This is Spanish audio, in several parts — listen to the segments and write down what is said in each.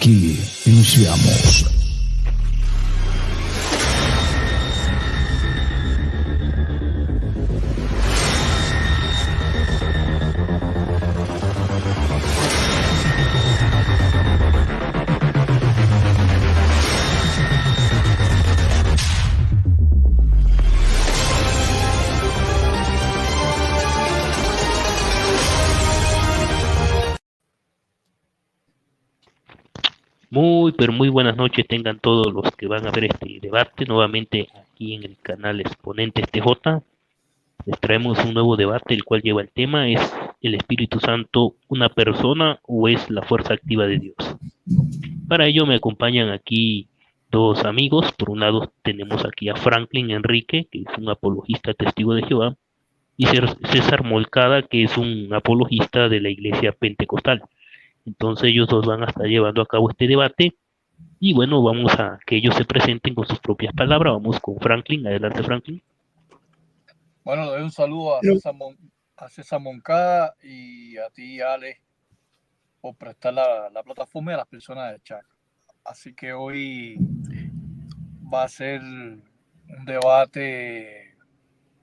Aquí iniciamos. Pero muy buenas noches tengan todos los que van a ver este debate nuevamente aquí en el canal Exponentes TJ. Les traemos un nuevo debate, el cual lleva el tema: ¿es el Espíritu Santo una persona o es la fuerza activa de Dios? Para ello me acompañan aquí dos amigos. Por un lado tenemos aquí a Franklin Enrique, que es un apologista testigo de Jehová, y César Molcada, que es un apologista de la Iglesia Pentecostal. Entonces ellos dos van a estar llevando a cabo este debate. Y bueno, vamos a que ellos se presenten con sus propias palabras. Vamos con Franklin. Adelante, Franklin. Bueno, le doy un saludo a César Moncada y a ti, Ale, por prestar la plataforma y a las personas del chat. Así que hoy va a ser un debate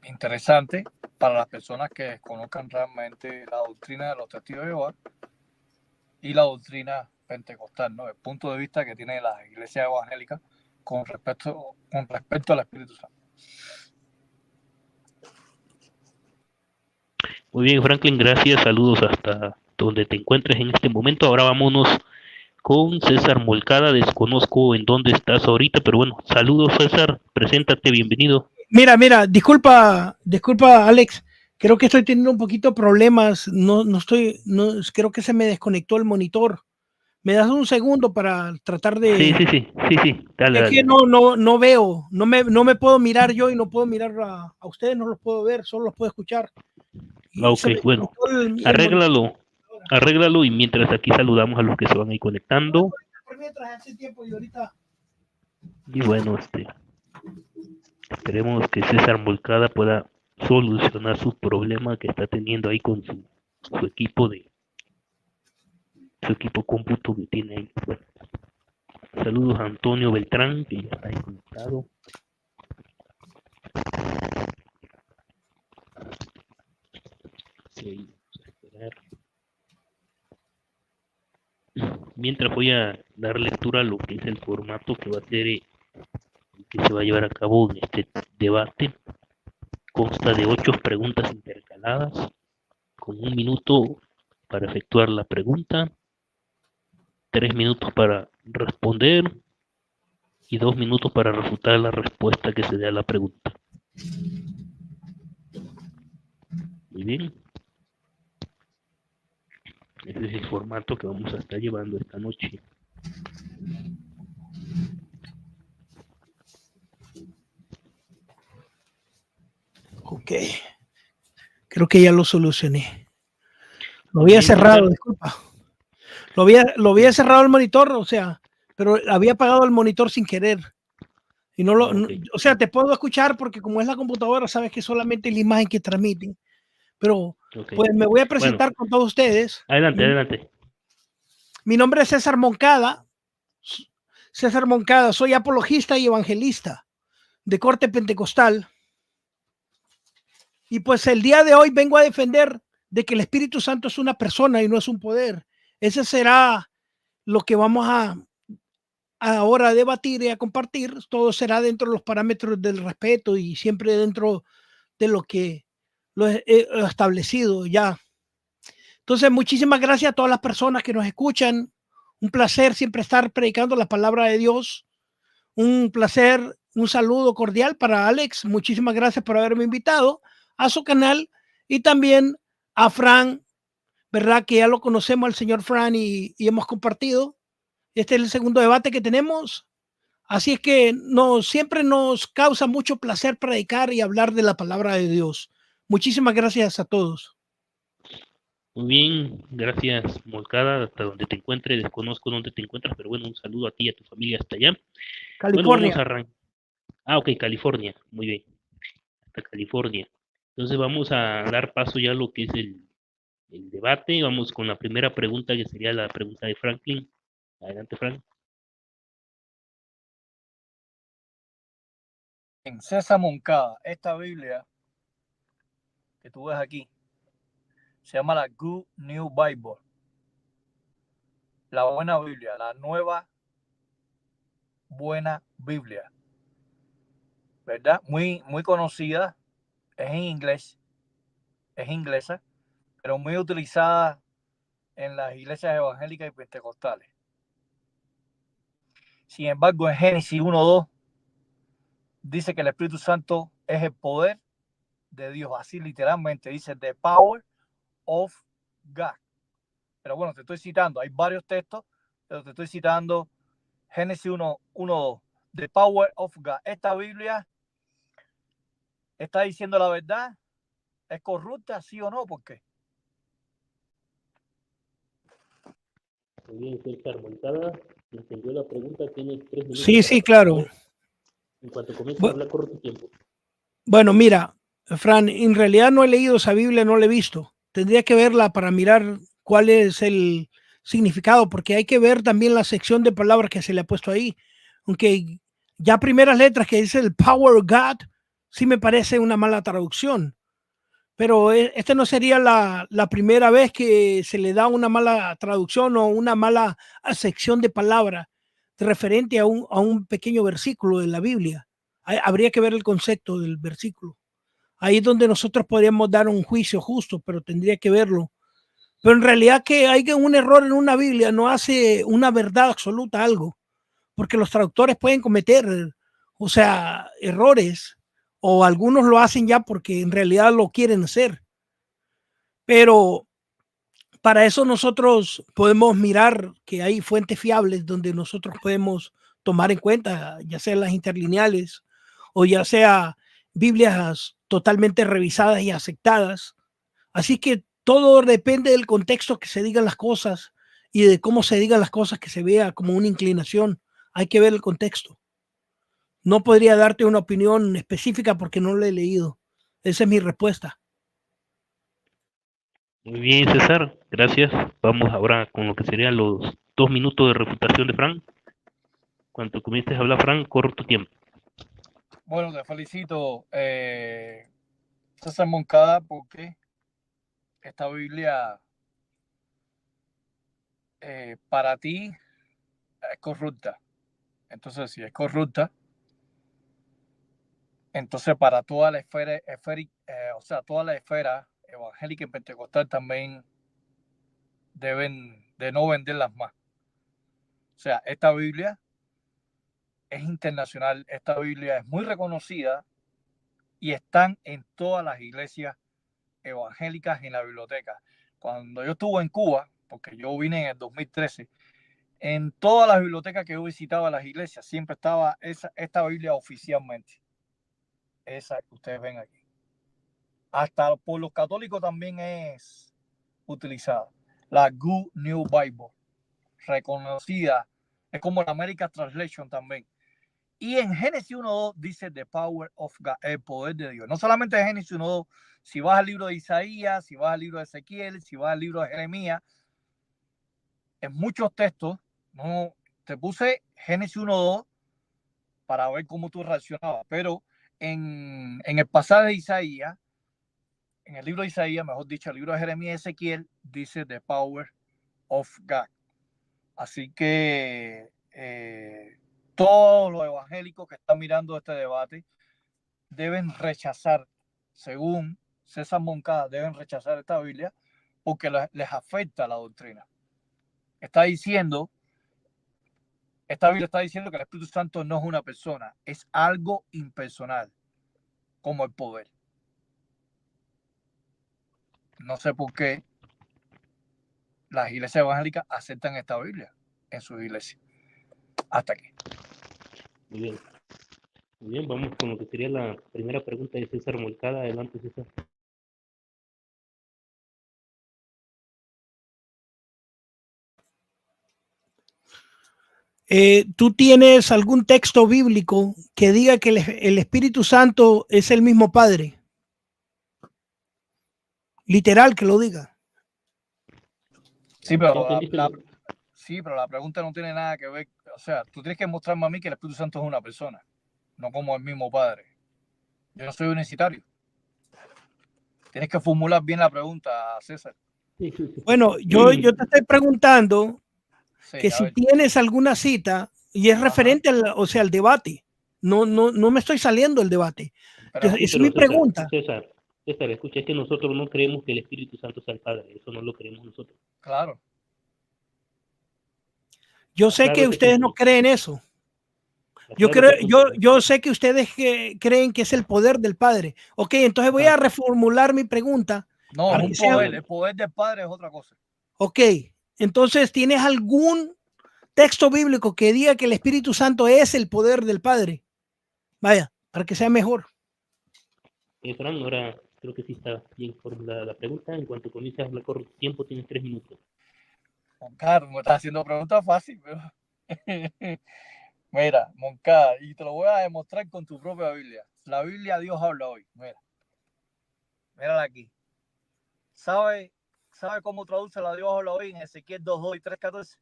interesante para las personas que desconozcan realmente la doctrina de los testigos de Jehová y la doctrina pentecostal, ¿no? El punto de vista que tiene la iglesia evangélica con respecto al Espíritu Santo. Muy bien, Franklin, gracias. Saludos hasta donde te encuentres en este momento. Ahora vámonos con César Molcada. Desconozco en dónde estás ahorita, pero bueno, saludos, César. Preséntate, bienvenido. Mira, disculpa, Alex. Creo que estoy teniendo un poquito de problemas. Creo que se me desconectó el monitor. ¿Me das un segundo para tratar de...? Sí. Dale. Que no veo, no me puedo mirar yo y no puedo mirar a ustedes, no los puedo ver, solo los puedo escuchar. Ok, bueno, arréglalo y mientras aquí saludamos a los que se van a ir conectando. Y bueno, esperemos que César Molcada pueda solucionar su problema que está teniendo ahí con su equipo cómputo que tiene ahí. Bueno, saludos a Antonio Beltrán, que ya está ahí conectado. Sí, vamos a esperar. Mientras voy a dar lectura a lo que es el formato que va a ser que se va a llevar a cabo en este debate. Consta de 8 preguntas intercaladas, con 1 minuto para efectuar la pregunta, 3 minutos para responder y 2 minutos para refutar la respuesta que se dé a la pregunta. Muy bien. Ese es el formato que vamos a estar llevando esta noche. Ok. Creo que ya lo solucioné. Lo había cerrado, disculpa. Lo había cerrado el monitor, o sea, pero había apagado el monitor sin querer. Y o sea, te puedo escuchar porque como es la computadora, sabes que solamente la imagen que transmiten. Pero pues me voy a presentar con todos ustedes. Adelante. Mi nombre es César Moncada. Soy apologista y evangelista de corte pentecostal. Y pues el día de hoy vengo a defender de que el Espíritu Santo es una persona y no es un poder. Ese será lo que vamos a ahora debatir y a compartir. Todo será dentro de los parámetros del respeto y siempre dentro de lo que lo he establecido ya. Entonces, muchísimas gracias a todas las personas que nos escuchan. Un placer siempre estar predicando la palabra de Dios. Un placer, un saludo cordial para Alex. Muchísimas gracias por haberme invitado a su canal y también a Fran, ¿verdad? Que ya lo conocemos al señor Fran y hemos compartido. Este es el segundo debate que tenemos. Así es que siempre nos causa mucho placer predicar y hablar de la palabra de Dios. Muchísimas gracias a todos. Muy bien, gracias Molcada, hasta donde te encuentres. Desconozco dónde te encuentras, pero bueno, un saludo a ti y a tu familia hasta allá. California. Bueno, vamos a arrancar. Ok, California, muy bien. Hasta California. Entonces vamos a dar paso ya a lo que es el debate. Vamos con la primera pregunta, que sería la pregunta de Franklin. Adelante, Frank. En César Moncada, esta Biblia que tú ves aquí se llama la Good New Bible, la buena Biblia, la nueva buena Biblia, ¿verdad? Muy conocida, es en inglés, es inglesa, pero muy utilizada en las iglesias evangélicas y pentecostales. Sin embargo, en Génesis 1:2 dice que el Espíritu Santo es el poder de Dios, así literalmente dice the power of God. Pero bueno, te estoy citando, hay varios textos, pero te estoy citando Génesis 1:2, the power of God. Esta Biblia está diciendo la verdad, ¿es corrupta, sí o no? ¿Por qué? Muy bien, César Moncada. ¿Entendió la pregunta? Tienes 3 minutos. Sí, sí, claro. En cuanto comiences a hablar, corre tu tiempo. Bueno, mira, Fran, en realidad no he leído esa Biblia, no la he visto. Tendría que verla para mirar cuál es el significado, porque hay que ver también la sección de palabras que se le ha puesto ahí. Aunque ya primeras letras que dice el Power of God, sí me parece una mala traducción. Pero esta no sería la primera vez que se le da una mala traducción o una mala sección de palabras referente a un pequeño versículo de la Biblia. Habría que ver el concepto del versículo. Ahí es donde nosotros podríamos dar un juicio justo, pero tendría que verlo. Pero en realidad que hay un error en una Biblia no hace una verdad absoluta algo, porque los traductores pueden cometer, o sea, errores, o algunos lo hacen ya porque en realidad lo quieren hacer. Pero para eso nosotros podemos mirar que hay fuentes fiables donde nosotros podemos tomar en cuenta, ya sea las interlineales o ya sea Biblias totalmente revisadas y aceptadas. Así que todo depende del contexto que se digan las cosas y de cómo se digan las cosas, que se vea como una inclinación. Hay que ver el contexto. No podría darte una opinión específica porque no lo he leído. Esa es mi respuesta. Muy bien, César, gracias. Vamos ahora con lo que serían los 2 minutos de refutación de Frank. Cuando comiences a hablar, Frank, corre tu tiempo. Bueno, te felicito, César Moncada, porque esta Biblia para ti es corrupta. Entonces, si es corrupta, entonces para toda la esfera, toda la esfera evangélica y pentecostal también deben de no venderlas más. O sea, esta Biblia es internacional, esta Biblia es muy reconocida y están en todas las iglesias evangélicas en la biblioteca. Cuando yo estuve en Cuba, porque yo vine en el 2013, en todas las bibliotecas que yo visitaba las iglesias siempre estaba esta Biblia oficialmente. Esa que ustedes ven aquí. Hasta por los católicos también es utilizada. La Good New Bible, reconocida, es como la American Translation también. Y en Génesis 1:2 dice the power of God, el poder de Dios. No solamente en Génesis 1:2, si vas al libro de Isaías, si vas al libro de Ezequiel, si vas al libro de Jeremías, en muchos textos, no te puse Génesis 1:2 para ver cómo tú reaccionabas, pero en el pasaje de Isaías, en el libro de Isaías, mejor dicho, el libro de Jeremías y Ezequiel, dice the power of God. Así que todos los evangélicos que están mirando este debate deben rechazar, según César Moncada, deben rechazar esta Biblia porque les afecta la doctrina. Esta Biblia está diciendo que el Espíritu Santo no es una persona, es algo impersonal, como el poder. No sé por qué las iglesias evangélicas aceptan esta Biblia en sus iglesias. Hasta aquí. Muy bien. Muy bien, vamos con lo que sería la primera pregunta de César Moncada. Adelante, César. ¿Tú tienes algún texto bíblico que diga que el Espíritu Santo es el mismo Padre? Literal, que lo diga. Sí, pero Sí, pero la pregunta no tiene nada que ver. O sea, tú tienes que mostrarme a mí que el Espíritu Santo es una persona, no como el mismo Padre. Yo no soy unicitario. Tienes que formular bien la pregunta, César. Bueno, yo te estoy preguntando Sí, que a si ver. tienes alguna cita y es Ajá. referente al debate. No me estoy saliendo del debate. Pero, Entonces, es pero mi pregunta. César, escucha, es que nosotros no creemos que el Espíritu Santo sea el Padre, eso no lo creemos nosotros. claro. Yo sé Claro que ese ustedes no punto. creen eso. Yo Claro creo, ese punto, ¿no? yo sé que ustedes creen que es el poder del Padre. Ok, entonces voy a reformular mi pregunta No, para es que un sea. poder. El poder del Padre es otra cosa. Ok, entonces, ¿tienes algún texto bíblico que diga que el Espíritu Santo es el poder del Padre? Vaya, para que sea mejor. Fran, ahora creo que sí está bien formulada la pregunta. En cuanto comiences a hablar por tiempo, tienes 3 minutos. Moncar, me estás haciendo preguntas fáciles, pero... Mira, Moncar, y te lo voy a demostrar con tu propia Biblia. La Biblia Dios habla hoy. Mira. Mírala aquí. ¿Sabe cómo traduce la Dios habla hoy en Ezequiel 2:2 y 3:14?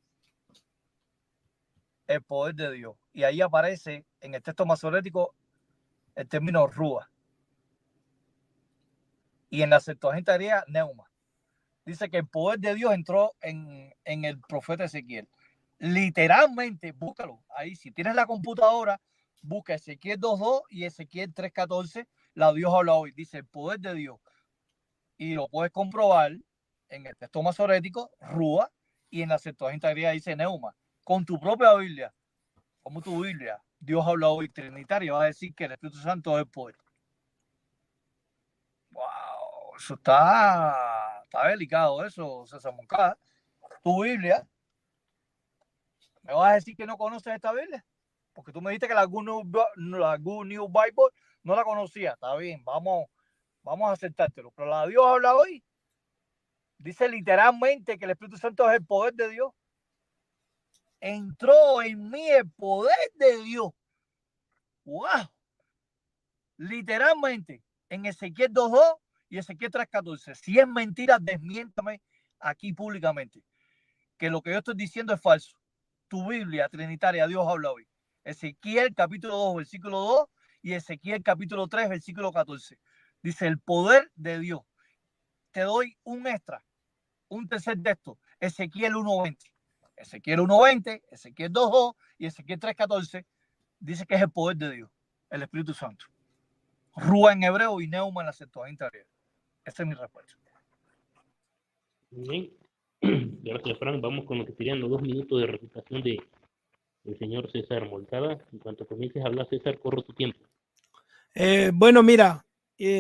El poder de Dios. Y ahí aparece en el texto masorético el término rúa. Y en la Septuaginta griega, neuma. Dice que el poder de Dios entró en el profeta Ezequiel. Literalmente, búscalo ahí. Si tienes la computadora, busca Ezequiel 2:2 y Ezequiel 3:14. La Dios habla hoy. Dice el poder de Dios. Y lo puedes comprobar en el texto masorético, rúa, y en la Septuaginta griega dice neuma. Con tu propia Biblia, como tu Biblia, Dios habla hoy trinitario, va a decir que el Espíritu Santo es el poder. Wow, eso está delicado, eso, César Moncada. Tu Biblia, ¿me vas a decir que no conoces esta Biblia? Porque tú me dijiste que la Good New Bible no la conocía. Está bien, vamos a aceptártelo. Pero la Dios habla hoy. Dice literalmente que el Espíritu Santo es el poder de Dios. Entró en mí el poder de Dios. ¡Wow! Literalmente, en Ezequiel 2:2 y Ezequiel 3:14. Si es mentira, desmiéntame aquí públicamente. Que lo que yo estoy diciendo es falso. Tu Biblia trinitaria, Dios habla hoy. Ezequiel capítulo 2, versículo 2 y Ezequiel capítulo 3, versículo 14. Dice el poder de Dios. Te doy un extra, un tercer texto. Ezequiel 1:20. Ezequiel 1:20, Ezequiel 2:2 y Ezequiel 3:14 dice que es el poder de Dios, el Espíritu Santo. Rúa en hebreo y neuma en la Septuaginta griega. Esa es mi respuesta. Bien. Gracias, Fran. Vamos con lo que serían los 2 minutos de refutación del señor César Moncada. En cuanto comiences a hablar, César, corro tu tiempo. Bueno, mira,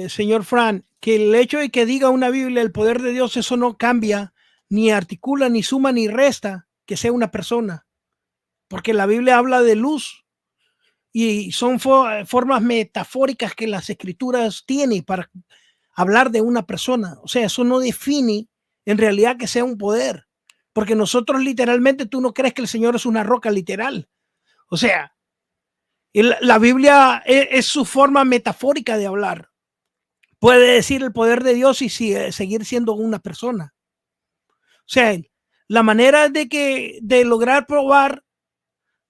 señor Fran, que el hecho de que diga una Biblia el poder de Dios, eso no cambia, ni articula, ni suma, ni resta que sea una persona. Porque la Biblia habla de luz y son formas metafóricas que las escrituras tienen para hablar de una persona. O sea, eso no define en realidad que sea un poder. Porque nosotros literalmente, tú no crees que el Señor es una roca literal. O sea, la Biblia es su forma metafórica de hablar. Puede decir el poder de Dios y seguir siendo una persona. O sea, la manera de lograr probar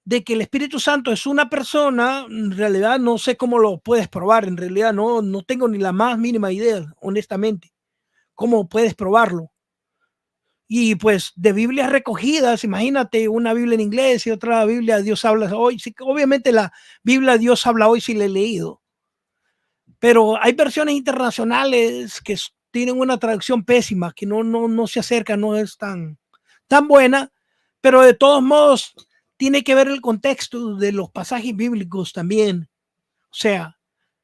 de que el Espíritu Santo es una persona, en realidad no sé cómo lo puedes probar. En realidad no tengo ni la más mínima idea, honestamente, cómo puedes probarlo. Y pues de Biblias recogidas, imagínate una Biblia en inglés y otra Biblia Dios habla hoy. Sí, obviamente la Biblia Dios habla hoy sí la he leído, pero hay versiones internacionales que tienen una traducción pésima, que no se acerca, no es tan buena, pero de todos modos tiene que ver el contexto de los pasajes bíblicos también. O sea,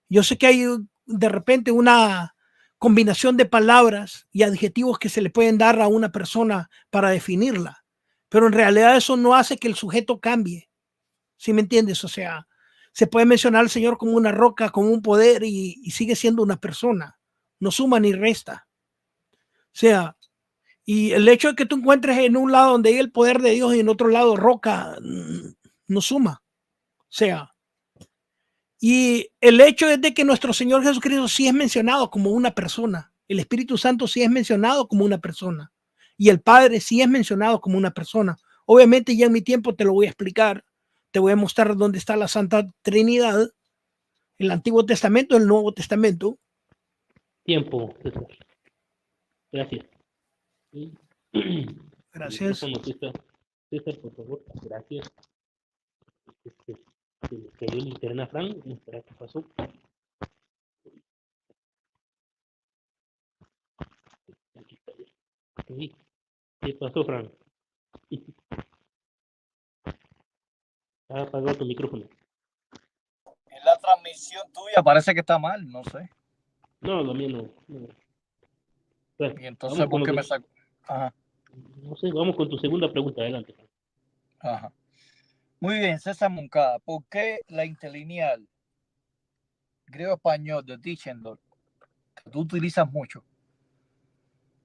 yo sé que hay de repente una combinación de palabras y adjetivos que se le pueden dar a una persona para definirla, pero en realidad eso no hace que el sujeto cambie. ¿Sí me entiendes? O sea, se puede mencionar al Señor como una roca, como un poder y sigue siendo una persona. No suma ni resta. O sea, y el hecho de que tú encuentres en un lado donde hay el poder de Dios y en otro lado roca, no suma. O sea, y el hecho es de que nuestro Señor Jesucristo sí es mencionado como una persona. El Espíritu Santo sí es mencionado como una persona. Y el Padre sí es mencionado como una persona. Obviamente ya en mi tiempo te lo voy a explicar. Te voy a mostrar dónde está la Santa Trinidad, el Antiguo Testamento, el Nuevo Testamento. Tiempo, César. Gracias. Gracias. César, César, por favor. Gracias. Se le cayó el internet a Fran. No espera qué pasó. Aquí está bien. ¿Qué pasó, Fran? Ha apagado tu micrófono. En la transmisión tuya parece que está mal, no sé. No, lo mío no. Bueno, Y entonces, ¿por qué me sacó? Ajá. No sé, vamos con tu segunda pregunta. Adelante. Ajá. Muy bien, César Moncada. ¿Por qué la interlineal griego-español de Tischendorf, que tú utilizas mucho?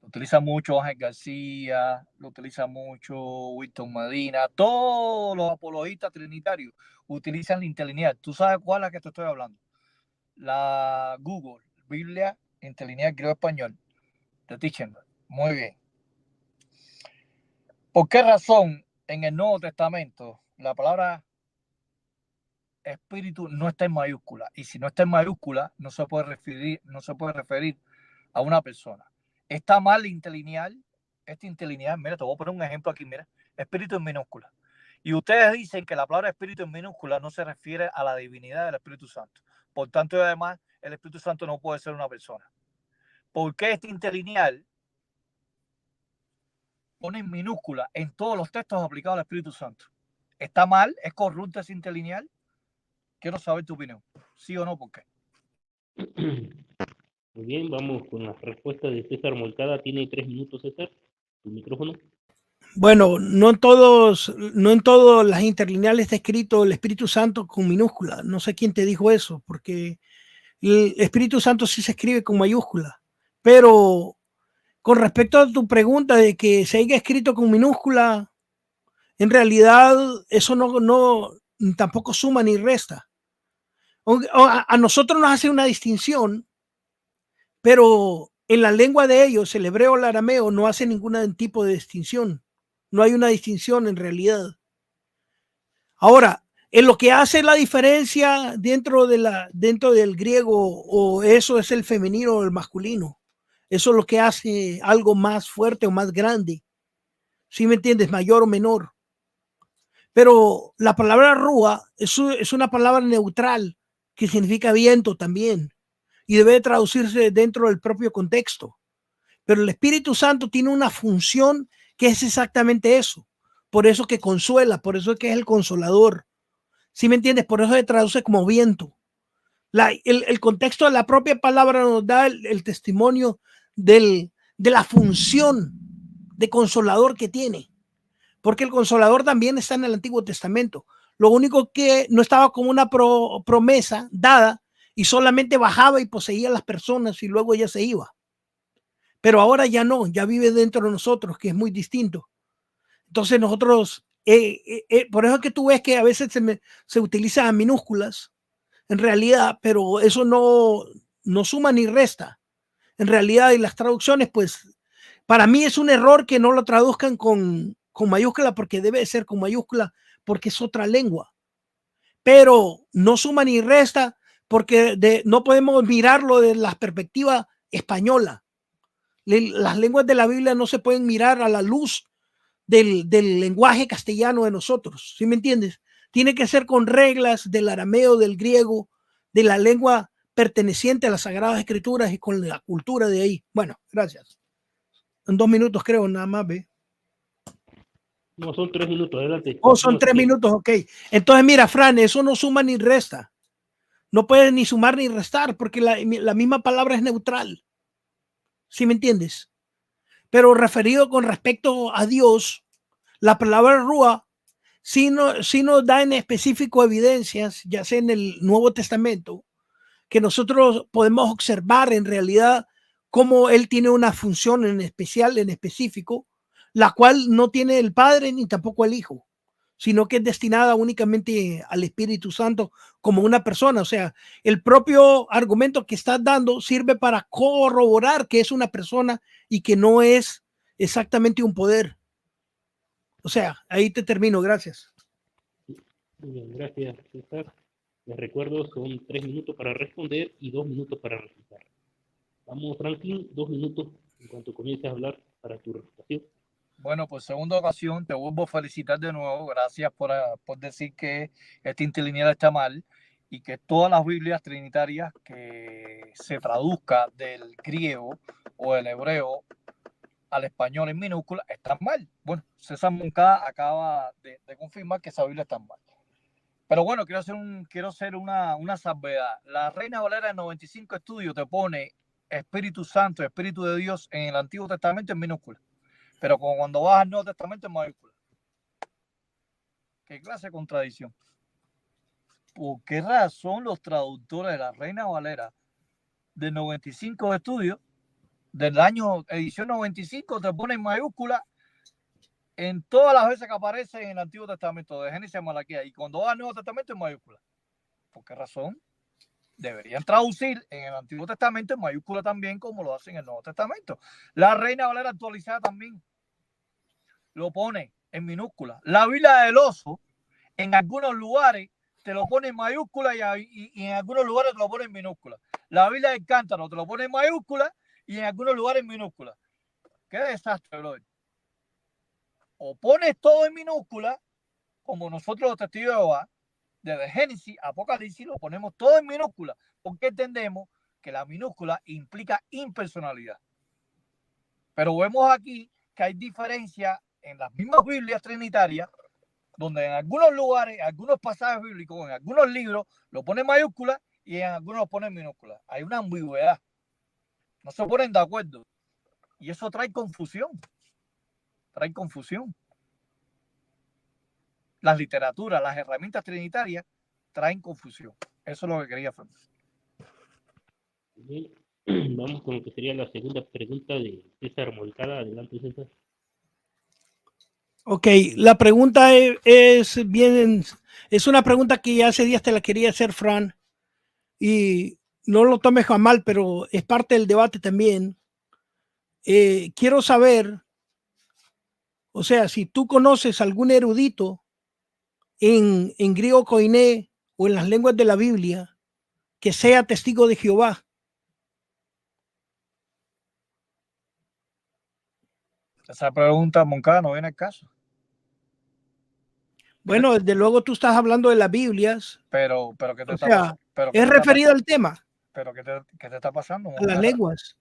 Lo utiliza mucho Ángel García, lo utiliza mucho Wilton Medina, todos los apologistas trinitarios utilizan la interlineal. ¿Tú sabes cuál es la que te estoy hablando? La Google, Biblia interlineal griego-español de Tischendorf. Muy bien. ¿Por qué razón en el Nuevo Testamento la palabra espíritu no está en mayúscula? Y si no está en mayúscula, no se puede referir a una persona. Está mal interlineal. Este interlineal, mira, te voy a poner un ejemplo aquí, mira, espíritu en minúscula. Y ustedes dicen que la palabra espíritu en minúscula no se refiere a la divinidad del Espíritu Santo. Por tanto, además, el Espíritu Santo no puede ser una persona. ¿Por qué este interlineal pone en minúscula en todos los textos aplicados al Espíritu Santo? ¿Está mal? ¿Es corrupto ese interlineal? Quiero saber tu opinión. ¿Sí o no? ¿Por qué? Muy bien, vamos con la respuesta de César Moncada. Tiene 3 minutos, César. Tu micrófono. Bueno, no en todas las interlineales está escrito el Espíritu Santo con minúscula. No sé quién te dijo eso, porque el Espíritu Santo sí se escribe con mayúscula. Pero con respecto a tu pregunta de que se haya escrito con minúscula, en realidad eso no tampoco suma ni resta. A nosotros nos hace una distinción, pero en la lengua de ellos, el hebreo o el arameo, no hace ningún tipo de distinción. No hay una distinción en realidad. Ahora, en lo que hace la diferencia dentro del griego, o eso es el femenino o el masculino. Eso es lo que hace algo más fuerte o más grande. ¿Sí me entiendes? Mayor o menor. Pero la palabra rúa es una palabra neutral que significa viento también y debe traducirse dentro del propio contexto. Pero el Espíritu Santo tiene una función que es exactamente eso. Por eso que consuela, por eso que es el consolador. ¿Sí me entiendes? Por eso se traduce como viento. El contexto de la propia palabra nos da el testimonio de la función de consolador que tiene. Porque el consolador también está en el Antiguo Testamento. Lo único que no estaba como una promesa dada y solamente bajaba y poseía a las personas y luego ya se iba. Pero ahora ya no, ya vive dentro de nosotros, que es muy distinto. Entonces nosotros, por eso es que tú ves que a veces se utilizan minúsculas en realidad, pero eso no suma ni resta. En realidad, y las traducciones, pues, para mí es un error que no lo traduzcan con mayúscula, porque debe ser con mayúscula, porque es otra lengua. Pero no suma ni resta, porque no podemos mirarlo de la perspectiva española. Las lenguas de la Biblia no se pueden mirar a la luz del lenguaje castellano de nosotros. ¿Sí me entiendes? Tiene que ser con reglas del arameo, del griego, de la lengua perteneciente a las Sagradas Escrituras y con la cultura de ahí. Bueno, gracias. En 2 minutos creo, nada más, ¿ve? No, son 3 minutos, adelante. Oh, son 3 minutos, ok. Entonces, mira, Fran, eso no suma ni resta. No puede ni sumar ni restar, porque la misma palabra es neutral. ¿Sí me entiendes? Pero referido con respecto a Dios, la palabra rúa sí nos da en específico evidencias, ya sea en el Nuevo Testamento, que nosotros podemos observar en realidad cómo Él tiene una función en especial, en específico, la cual no tiene el Padre ni tampoco el Hijo, sino que es destinada únicamente al Espíritu Santo como una persona. O sea, el propio argumento que estás dando sirve para corroborar que es una persona y que no es exactamente un poder. O sea, ahí te termino. Gracias. Muy bien, gracias, César. Les recuerdo, son 3 minutos para responder y 2 minutos para refutar. Vamos, Franklin, 2 minutos en cuanto comiences a hablar para tu refutación. Bueno, por segunda ocasión te vuelvo a felicitar de nuevo. Gracias por decir que este interlineal está mal y que todas las Biblias trinitarias que se traduzca del griego o del hebreo al español en minúscula están mal. Bueno, César Moncada acaba de confirmar que esa Biblia está mal. Pero bueno, quiero hacer una salvedad. La Reina Valera del 95 Estudio te pone Espíritu Santo, Espíritu de Dios en el Antiguo Testamento en minúscula. Pero cuando vas al Nuevo Testamento en mayúscula. ¿Qué clase de contradicción? ¿Por qué razón los traductores de la Reina Valera del 95 de estudio, del año edición 95, te ponen mayúscula en todas las veces que aparece en el Antiguo Testamento, de Génesis a Malaquías, y cuando vas al Nuevo Testamento en mayúscula? ¿Por qué razón? Deberían traducir en el Antiguo Testamento en mayúscula también, como lo hacen en el Nuevo Testamento. La Reina Valera actualizada también lo pone en minúscula. La Biblia del Oso, en algunos lugares, te lo pone en mayúscula y en algunos lugares te lo pone en minúscula. La Biblia del Cántaro te lo pone en mayúscula y en algunos lugares en minúscula. Qué desastre, brother. O pones todo en minúscula, como nosotros los testigos de Jehová, desde Génesis, Apocalipsis, lo ponemos todo en minúscula, porque entendemos que la minúscula implica impersonalidad. Pero vemos aquí que hay diferencia en las mismas Biblias trinitarias, donde en algunos lugares, algunos pasajes bíblicos, en algunos libros, lo ponen mayúscula y en algunos lo ponen minúscula. Hay una ambigüedad. No se ponen de acuerdo. Y eso trae confusión. Trae confusión. Las literaturas, las herramientas trinitarias traen confusión. Eso es lo que quería hacer. Bien. Vamos con lo que sería la segunda pregunta de César Moncada. Adelante, César. Ok, la pregunta es una pregunta que ya hace días te la quería hacer, Fran, y no lo tomes a mal, pero es parte del debate también. Quiero saber, o sea, si tú conoces algún erudito en griego koiné o en las lenguas de la Biblia que sea testigo de Jehová. Esa pregunta, Moncada, no viene al caso. Bueno, desde luego tú estás hablando de las Biblias. Pero ¿qué te o está sea, pasando? es referido al tema. Pero ¿qué te está pasando, A Moncada? las lenguas.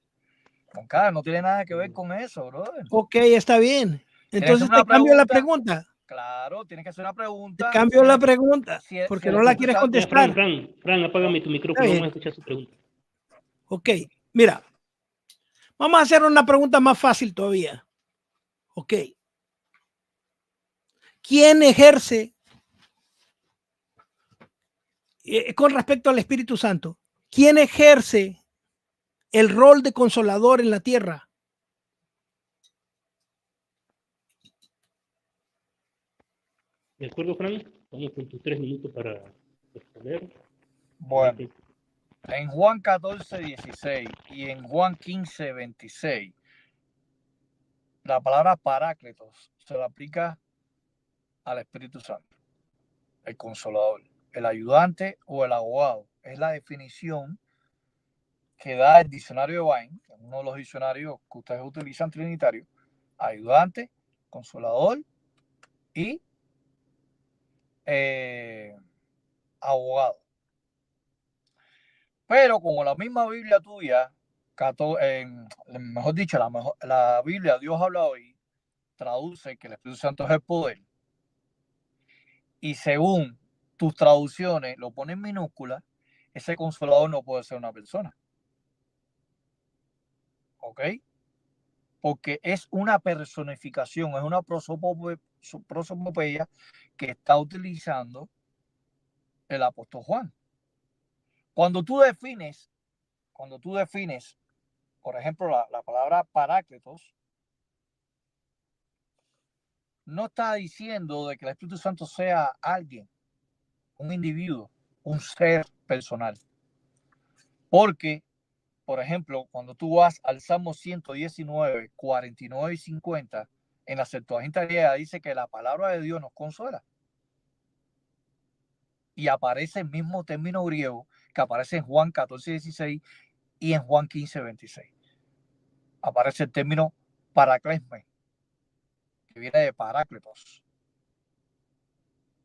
Moncada, no tiene nada que ver con eso, brother. Ok, está bien. Entonces te cambio la pregunta. Claro, tienes que hacer una pregunta. Te cambio la pregunta, porque no la quieres contestar. Fran, apágame tu micrófono, vamos a escuchar su pregunta. Ok, mira, vamos a hacer una pregunta más fácil todavía. Ok. ¿Quién ejerce, con respecto al Espíritu Santo, quién ejerce el rol de consolador en la tierra? ¿De acuerdo, Fran? Vamos con tus 3 minutos para responder. Bueno, en Juan 14:16 y en Juan 15:26, la palabra paráclitos se le aplica al Espíritu Santo, el consolador, el ayudante o el abogado. Es la definición que da el diccionario de Vine, uno de los diccionarios que ustedes utilizan trinitario: ayudante, consolador y abogado. Pero como la misma Biblia tuya, mejor dicho, la Biblia Dios habla hoy, traduce que el Espíritu Santo es el poder, y según tus traducciones lo pone en minúscula, ese consolador no puede ser una persona. ¿Ok? Porque es una personificación, es una prosopopeya que está utilizando el apóstol Juan. Cuando tú defines, por ejemplo, la palabra paráclitos, no está diciendo de que el Espíritu Santo sea alguien, un individuo, un ser personal. Porque, por ejemplo, cuando tú vas al Salmo 119, 49 y 50, en la Septuaginta griega dice que la palabra de Dios nos consuela. Y aparece el mismo término griego que aparece en Juan 14:16 y en Juan 15:26. Aparece el término paraklesme, que viene de parácletos.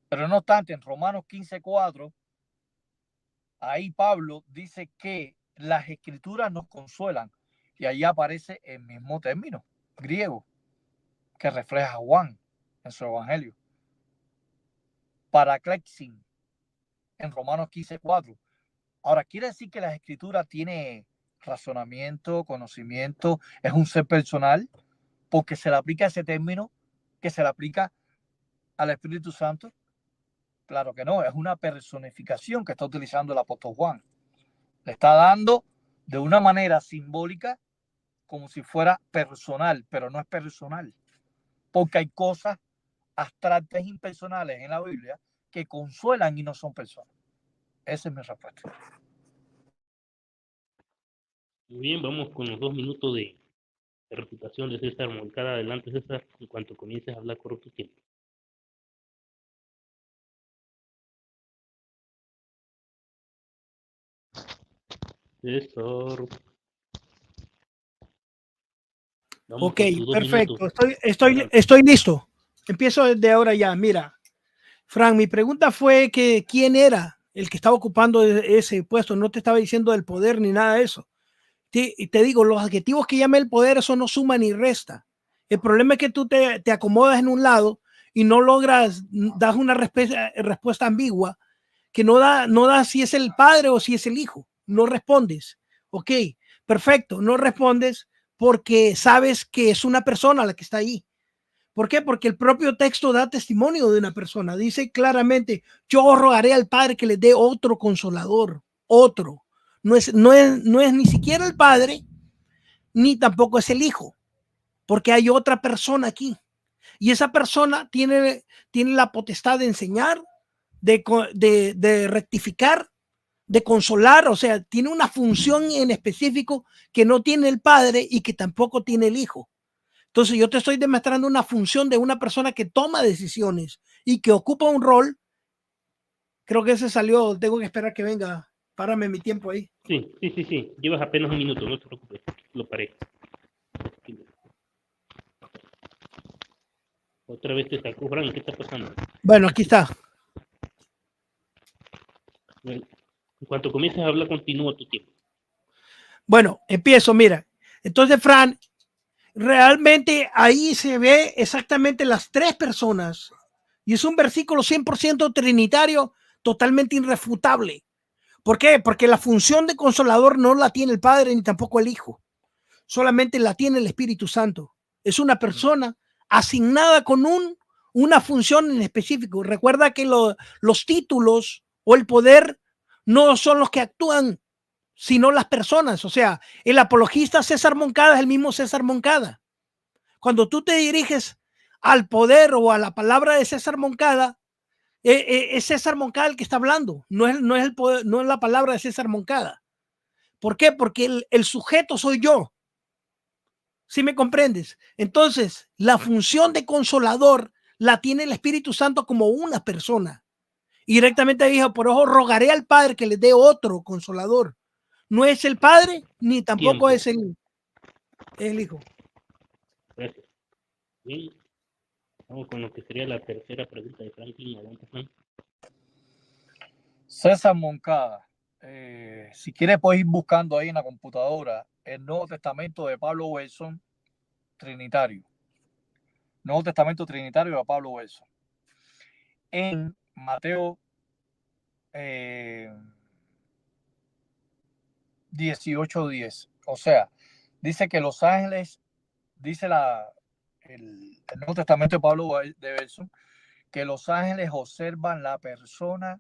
Pero no obstante, en Romanos 15:4, ahí Pablo dice que las escrituras nos consuelan. Y ahí aparece el mismo término griego que refleja a Juan en su evangelio. Paraklexin, en Romanos 15:4. Ahora, quiere decir que la escritura tiene razonamiento, conocimiento, es un ser personal, porque se le aplica ese término que se le aplica al Espíritu Santo. Claro que no, es una personificación que está utilizando el apóstol Juan. Le está dando de una manera simbólica como si fuera personal, pero no es personal, porque hay cosas abstractas e impersonales en la Biblia que consuelan y no son personas. Esa es mi respuesta. Muy bien, vamos con los 2 minutos de reputación de César Moncada. Adelante, César, en cuanto comiences a hablar, corro tu tiempo. César. Vamos Ok, con tus 2 perfecto. minutos. Estoy listo. Empiezo desde ahora ya. Mira, Frank, mi pregunta fue que quién era el que estaba ocupando ese puesto. No te estaba diciendo del poder ni nada de eso. Y te digo, los adjetivos que llame el poder, eso no suma ni resta. El problema es que tú te acomodas en un lado y no logras, das una respuesta ambigua que no da si es el padre o si es el hijo. No respondes. Ok, perfecto, no respondes porque sabes que es una persona la que está ahí. ¿Por qué? Porque el propio texto da testimonio de una persona. Dice claramente, yo rogaré al Padre que le dé otro consolador, otro. No es ni siquiera el Padre, ni tampoco es el Hijo, porque hay otra persona aquí. Y esa persona tiene la potestad de enseñar, de rectificar, de consolar, o sea, tiene una función en específico que no tiene el Padre y que tampoco tiene el Hijo. Entonces yo te estoy demostrando una función de una persona que toma decisiones y que ocupa un rol. Creo que ese salió, tengo que esperar que venga. Párame mi tiempo ahí. Sí. Llevas apenas 1 minuto, no te preocupes. Lo paré. Otra vez te sacó, Frank, ¿qué está pasando? Bueno, aquí está. En cuanto comiences a hablar, continúa tu tiempo. Bueno, empiezo, mira. Entonces, Fran, realmente ahí se ve exactamente las 3 personas. Y es un versículo 100% trinitario, totalmente irrefutable. ¿Por qué? Porque la función de consolador no la tiene el Padre ni tampoco el Hijo. Solamente la tiene el Espíritu Santo. Es una persona asignada con una función en específico. Recuerda que los títulos o el poder no son los que actúan, sino las personas. O sea, el apologista César Moncada es el mismo César Moncada. Cuando tú te diriges al poder o a la palabra de César Moncada, es César Moncada el que está hablando, no es el poder, no es la palabra de César Moncada. ¿Por qué? Porque el sujeto soy yo. ¿Sí me comprendes? Entonces, la función de consolador la tiene el Espíritu Santo como una persona. Y directamente dijo, por eso rogaré al Padre que le dé otro consolador. No es el Padre, ni tampoco es el Hijo. Gracias. Bien. Vamos con lo que sería la tercera pregunta de Franklin. Adelante, Frank. César Moncada, si quieres puedes ir buscando ahí en la computadora el Nuevo Testamento de Pablo Wilson, Trinitario. Nuevo Testamento Trinitario de Pablo Wilson. En Mateo 18:10. O sea, dice que los ángeles, dice el Nuevo Testamento de Pablo de Wilson, que los ángeles observan la persona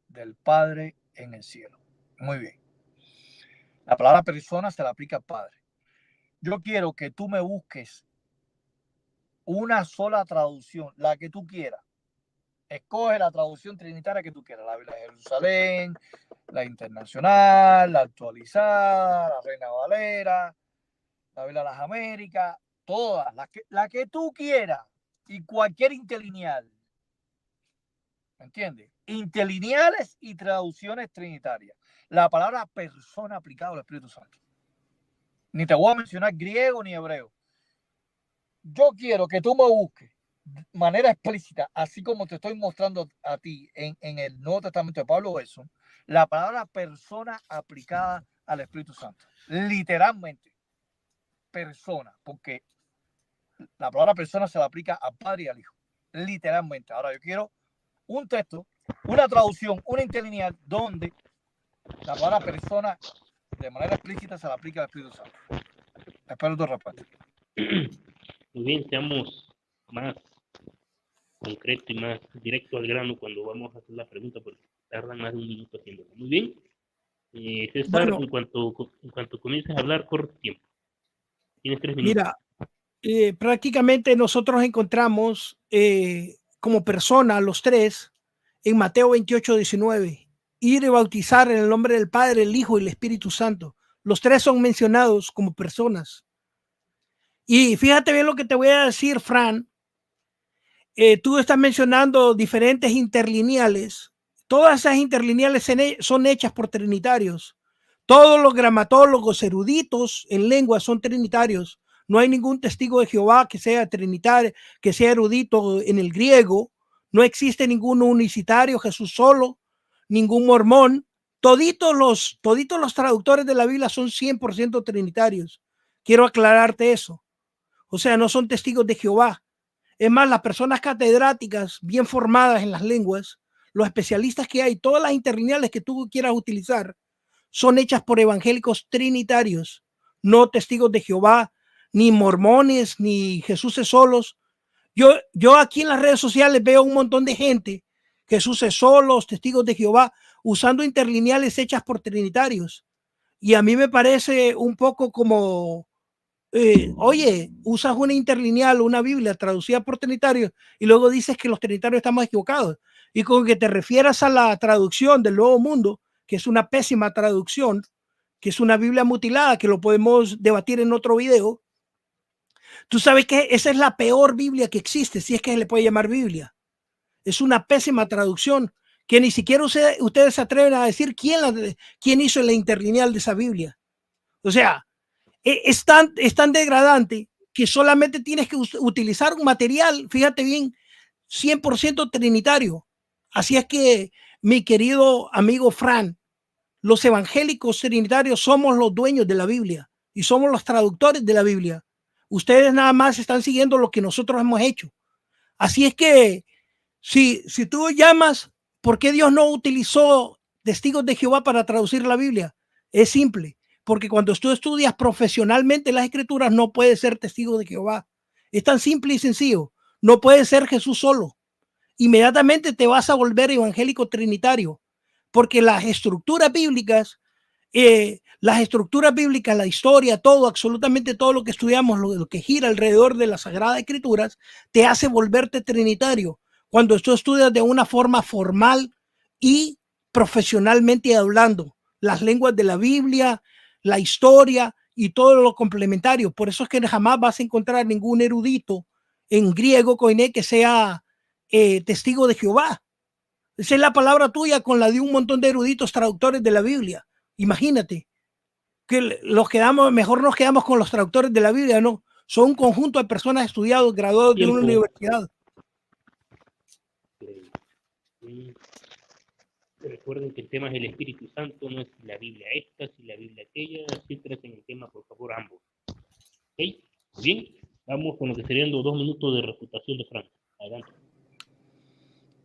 del Padre en el cielo. Muy bien. La palabra persona se la aplica al Padre. Yo quiero que tú me busques una sola traducción, la que tú quieras. Escoge la traducción trinitaria que tú quieras. La Biblia de Jerusalén, la internacional, la actualizada, la Reina Valera, la Biblia de las Américas, todas, la que tú quieras, y cualquier interlineal. ¿Me entiendes? Interlineales y traducciones trinitarias. La palabra persona aplicada al Espíritu Santo. Ni te voy a mencionar griego ni hebreo. Yo quiero que tú me busques de manera explícita, así como te estoy mostrando a ti en el Nuevo Testamento de Pablo Wilson, la palabra persona aplicada al Espíritu Santo. Literalmente, persona, porque la palabra persona se la aplica al Padre y al Hijo. Literalmente. Ahora yo quiero un texto, una traducción, una interlineal donde la palabra persona de manera explícita se la aplica al Espíritu Santo. Espero tu respuesta. Muy bien, seamos más concreto y más directo al grano cuando vamos a hacer la pregunta, porque tardan más de un minuto haciéndolo. Muy bien. César, Bueno, en cuanto comiences a hablar, corre tiempo. Tienes 3 minutos. mira, prácticamente nosotros encontramos como persona los tres en Mateo 28:19, ir y bautizar en el nombre del Padre, el Hijo y el Espíritu Santo. Los tres son mencionados como personas. Y fíjate bien lo que te voy a decir, Fran. Tú estás mencionando diferentes interlineales. Todas esas interlineales son hechas por trinitarios. Todos los gramatólogos eruditos en lengua son trinitarios. No hay ningún testigo de Jehová que sea trinitario, que sea erudito en el griego. No existe ningún unicitario, Jesús solo, ningún mormón. Toditos los traductores de la Biblia son 100% trinitarios. Quiero aclararte eso. O sea, no son testigos de Jehová. Es más, las personas catedráticas bien formadas en las lenguas, los especialistas que hay, todas las interlineales que tú quieras utilizar, son hechas por evangélicos trinitarios, no testigos de Jehová, ni mormones, ni Jesús solos. Yo aquí en las redes sociales veo un montón de gente, Jesús solos, testigos de Jehová, usando interlineales hechas por trinitarios. Y a mí me parece un poco como, oye, usas una interlineal, una Biblia traducida por trinitarios y luego dices que los trinitarios estamos equivocados. Y con que te refieras a la traducción del Nuevo Mundo, que es una pésima traducción, que es una Biblia mutilada, que lo podemos debatir en otro video. Tú sabes que esa es la peor Biblia que existe, si es que se le puede llamar Biblia. Es una pésima traducción que ni siquiera ustedes se atreven a decir quién hizo la interlineal de esa Biblia. O sea, es tan degradante que solamente tienes que utilizar un material, fíjate bien, 100% trinitario. Así es que, mi querido amigo Fran, los evangélicos trinitarios somos los dueños de la Biblia y somos los traductores de la Biblia. Ustedes nada más están siguiendo lo que nosotros hemos hecho. Así es que, si tú llamas, ¿por qué Dios no utilizó testigos de Jehová para traducir la Biblia? Es simple, porque cuando tú estudias profesionalmente las escrituras no puedes ser testigo de Jehová. Es tan simple y sencillo. No puede ser Jesús solo. Inmediatamente te vas a volver evangélico trinitario, porque las estructuras bíblicas, la historia, todo, absolutamente todo lo que estudiamos, lo que gira alrededor de las Sagradas Escrituras, te hace volverte trinitario. Cuando tú estudias de una forma formal y profesionalmente hablando las lenguas de la Biblia, la historia y todo lo complementario. Por eso es que jamás vas a encontrar ningún erudito en griego, koiné, que sea testigo de Jehová. Esa es la palabra tuya con la de un montón de eruditos traductores de la Biblia. Imagínate que mejor nos quedamos con los traductores de la Biblia, no. Son un conjunto de personas estudiados, graduados de una universidad. Recuerden que el tema es el Espíritu Santo, no es la Biblia esta, si la Biblia aquella, siempre en el tema, por favor, ambos. ¿Ok? Bien, vamos con lo que serían los 2 minutos de refutación de Frank. Adelante.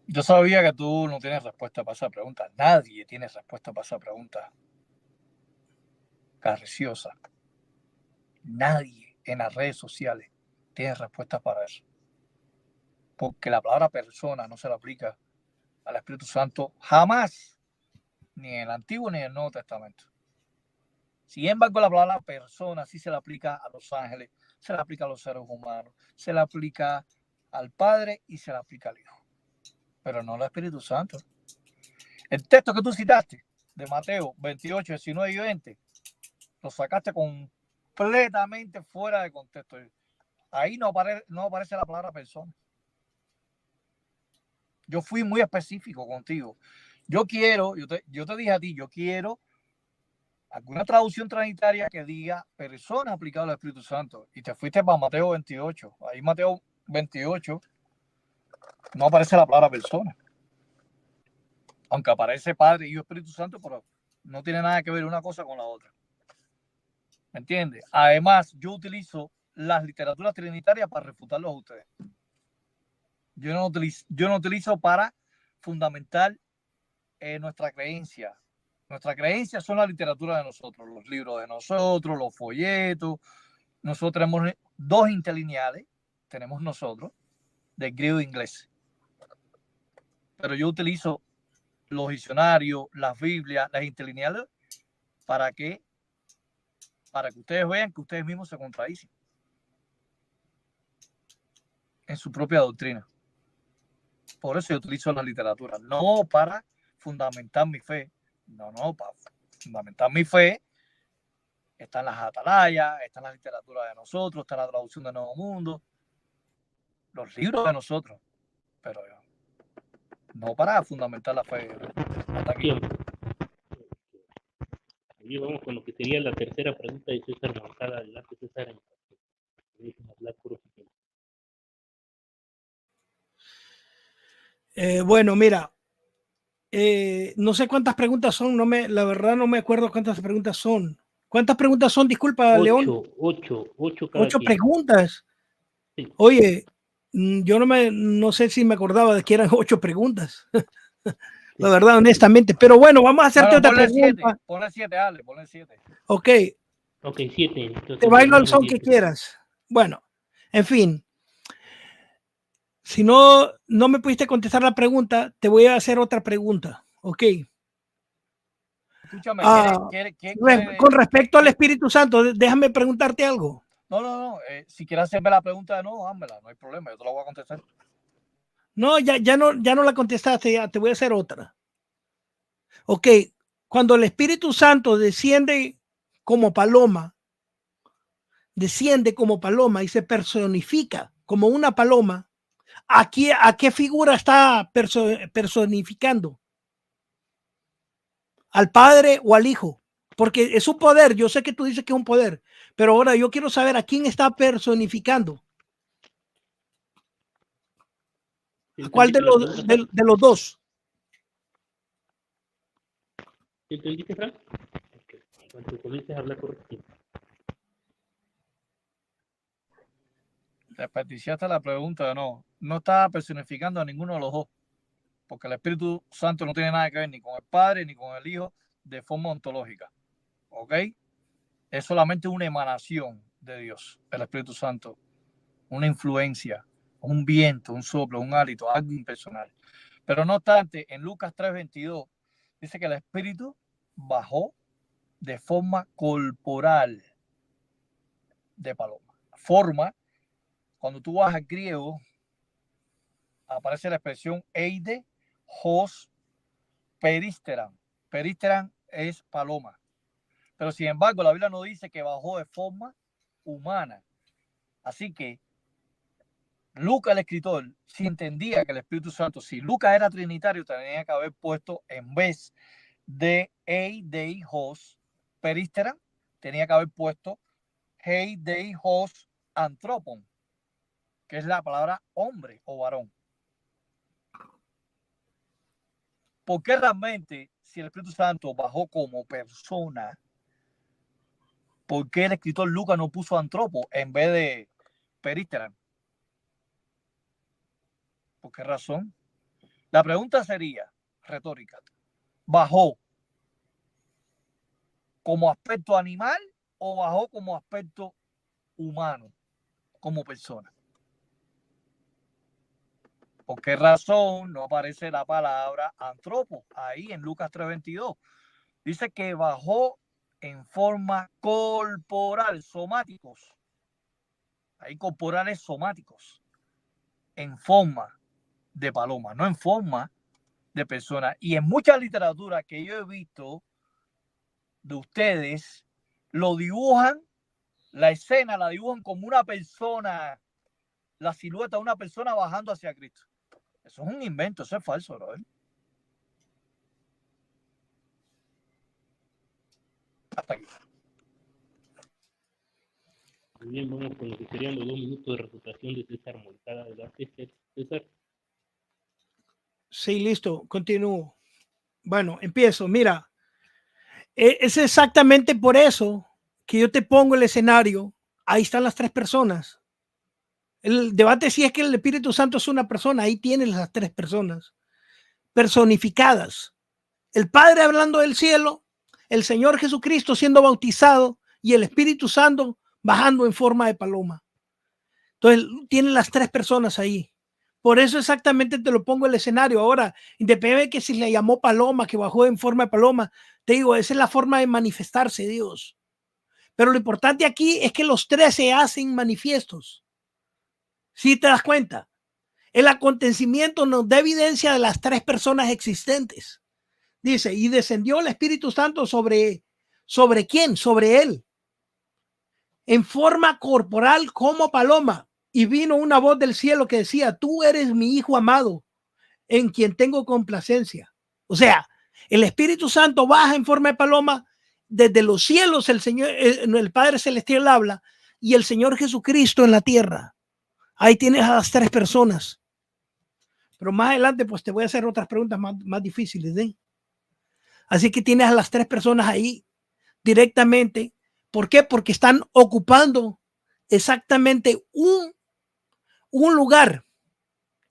Yo sabía que tú no tienes respuesta para esa pregunta. Nadie tiene respuesta para esa pregunta. Carriciosa. Nadie en las redes sociales tiene respuesta para eso. Porque la palabra persona no se la aplica al Espíritu Santo jamás, ni en el Antiguo ni en el Nuevo Testamento. Sin embargo, la palabra persona sí se la aplica a los ángeles, se la aplica a los seres humanos, se la aplica al Padre y se la aplica al Hijo, pero no al Espíritu Santo. El texto que tú citaste de Mateo 28, 19 y 20 lo sacaste completamente fuera de contexto. ahí no aparece la palabra persona. Yo fui muy específico contigo. Yo te dije a ti, yo quiero alguna traducción trinitaria que diga persona aplicada al Espíritu Santo. Y te fuiste para Mateo 28. Ahí Mateo 28 no aparece la palabra persona. Aunque aparece Padre, Hijo, Espíritu Santo, pero no tiene nada que ver una cosa con la otra. ¿Me entiendes? Además, yo utilizo las literaturas trinitarias para refutarlos a ustedes. Yo no utilizo para fundamentar nuestra creencia. Nuestra creencia son la literatura de nosotros, los libros de nosotros, los folletos. Nosotros tenemos 2 interlineales, tenemos nosotros, de griego e inglés. Pero yo utilizo los diccionarios, las Biblias, las interlineales, ¿para qué? Para que ustedes vean que ustedes mismos se contradicen en su propia doctrina. Por eso yo utilizo la literatura, no para fundamentar mi fe. No, para fundamentar mi fe están las atalayas, están las literaturas de nosotros, está la traducción de Nuevo Mundo, los libros de nosotros, pero no para fundamentar la fe. Hasta aquí. Y vamos con lo que sería la tercera pregunta de César Moncada. Adelante, César. Bueno, mira, no sé cuántas preguntas son, la verdad no me acuerdo cuántas preguntas son. ¿Cuántas preguntas son? Disculpa, León. 8 8 preguntas. Sí. Oye, yo no sé si me acordaba de que eran 8 preguntas. La verdad, honestamente. Pero bueno, vamos a hacerte otra pregunta. Ponle 7, Ale, ponle 7. Ok. Ok, 7. Te bailo al son que quieras. Bueno, en fin. Si no me pudiste contestar la pregunta, te voy a hacer otra pregunta. Ok. Escúchame, con respecto al Espíritu Santo, déjame preguntarte algo. No. Si quieres hacerme la pregunta de nuevo, hámela, no hay problema, yo te la voy a contestar. No, ya no la contestaste, ya te voy a hacer otra. Ok, cuando el Espíritu Santo desciende como paloma y se personifica como una paloma, ¿a qué figura está personificando? ¿Al Padre o al Hijo? Porque es un poder, yo sé que tú dices que es un poder, pero ahora yo quiero saber a quién está personificando. ¿A cuál de los dos? ¿Entendiste, Frank? Cuando comiences a hablar correcto. Repeticiaste la pregunta, no está personificando a ninguno de los dos, porque el Espíritu Santo no tiene nada que ver ni con el Padre ni con el Hijo de forma ontológica, ¿ok? Es solamente una emanación de Dios, el Espíritu Santo, una influencia, un viento, un soplo, un hálito, algo impersonal. Pero no obstante, en Lucas 3:22 dice que el Espíritu bajó de forma corporal de paloma. Forma, cuando tú vas al griego, aparece la expresión eide, hos, peristeran. Peristeran es paloma. Pero sin embargo, la Biblia no dice que bajó de forma humana. Así que Lucas, el escritor, si entendía que el Espíritu Santo, si Lucas era trinitario, tenía que haber puesto en vez de eidei, hos, peristeran, tenía que haber puesto eidei, hos, antropon, que es la palabra hombre o varón. Porque realmente, si el Espíritu Santo bajó como persona, ¿por qué el escritor Lucas no puso antropo en vez de peristeran? ¿Por qué razón? La pregunta sería retórica. ¿Bajó como aspecto animal o bajó como aspecto humano, como persona? ¿Por qué razón no aparece la palabra antropo ahí en Lucas 3:22? Dice que bajó en forma corporal, somáticos. Hay corporales somáticos, en forma de paloma, no en forma de persona. Y en mucha literatura que yo he visto de ustedes, lo dibujan la escena la dibujan como una persona, la silueta de una persona bajando hacia Cristo. Eso es un invento, eso es falso, ¿no? Hasta aquí. Muy bien, vamos con lo que serían los 2 minutos de refutación de César Moncada. Adelante, César. Sí, listo, continúo. Bueno, empiezo. Mira, es exactamente por eso que yo te pongo el escenario. Ahí están las 3 personas. El debate si es que el Espíritu Santo es una persona. Ahí tienes las 3 personas personificadas. El Padre hablando del cielo, el Señor Jesucristo siendo bautizado y el Espíritu Santo bajando en forma de paloma. Entonces, tienen las 3 personas ahí. Por eso exactamente te lo pongo el escenario. Ahora, independientemente de que si le llamó paloma, que bajó en forma de paloma, te digo, esa es la forma de manifestarse Dios. Pero lo importante aquí es que los 3 se hacen manifiestos. Si te das cuenta, el acontecimiento nos da evidencia de las 3 personas existentes. Dice, y descendió el Espíritu Santo ¿sobre quién? Sobre él. En forma corporal como paloma. Y vino una voz del cielo que decía, tú eres mi hijo amado, en quien tengo complacencia. O sea, el Espíritu Santo baja en forma de paloma. Desde los cielos el Señor, el Padre Celestial habla, y el Señor Jesucristo en la tierra. Ahí tienes a las 3 personas. Pero más adelante, pues te voy a hacer otras preguntas más difíciles, ¿eh? Así que tienes a las 3 personas ahí directamente. ¿Por qué? Porque están ocupando exactamente un lugar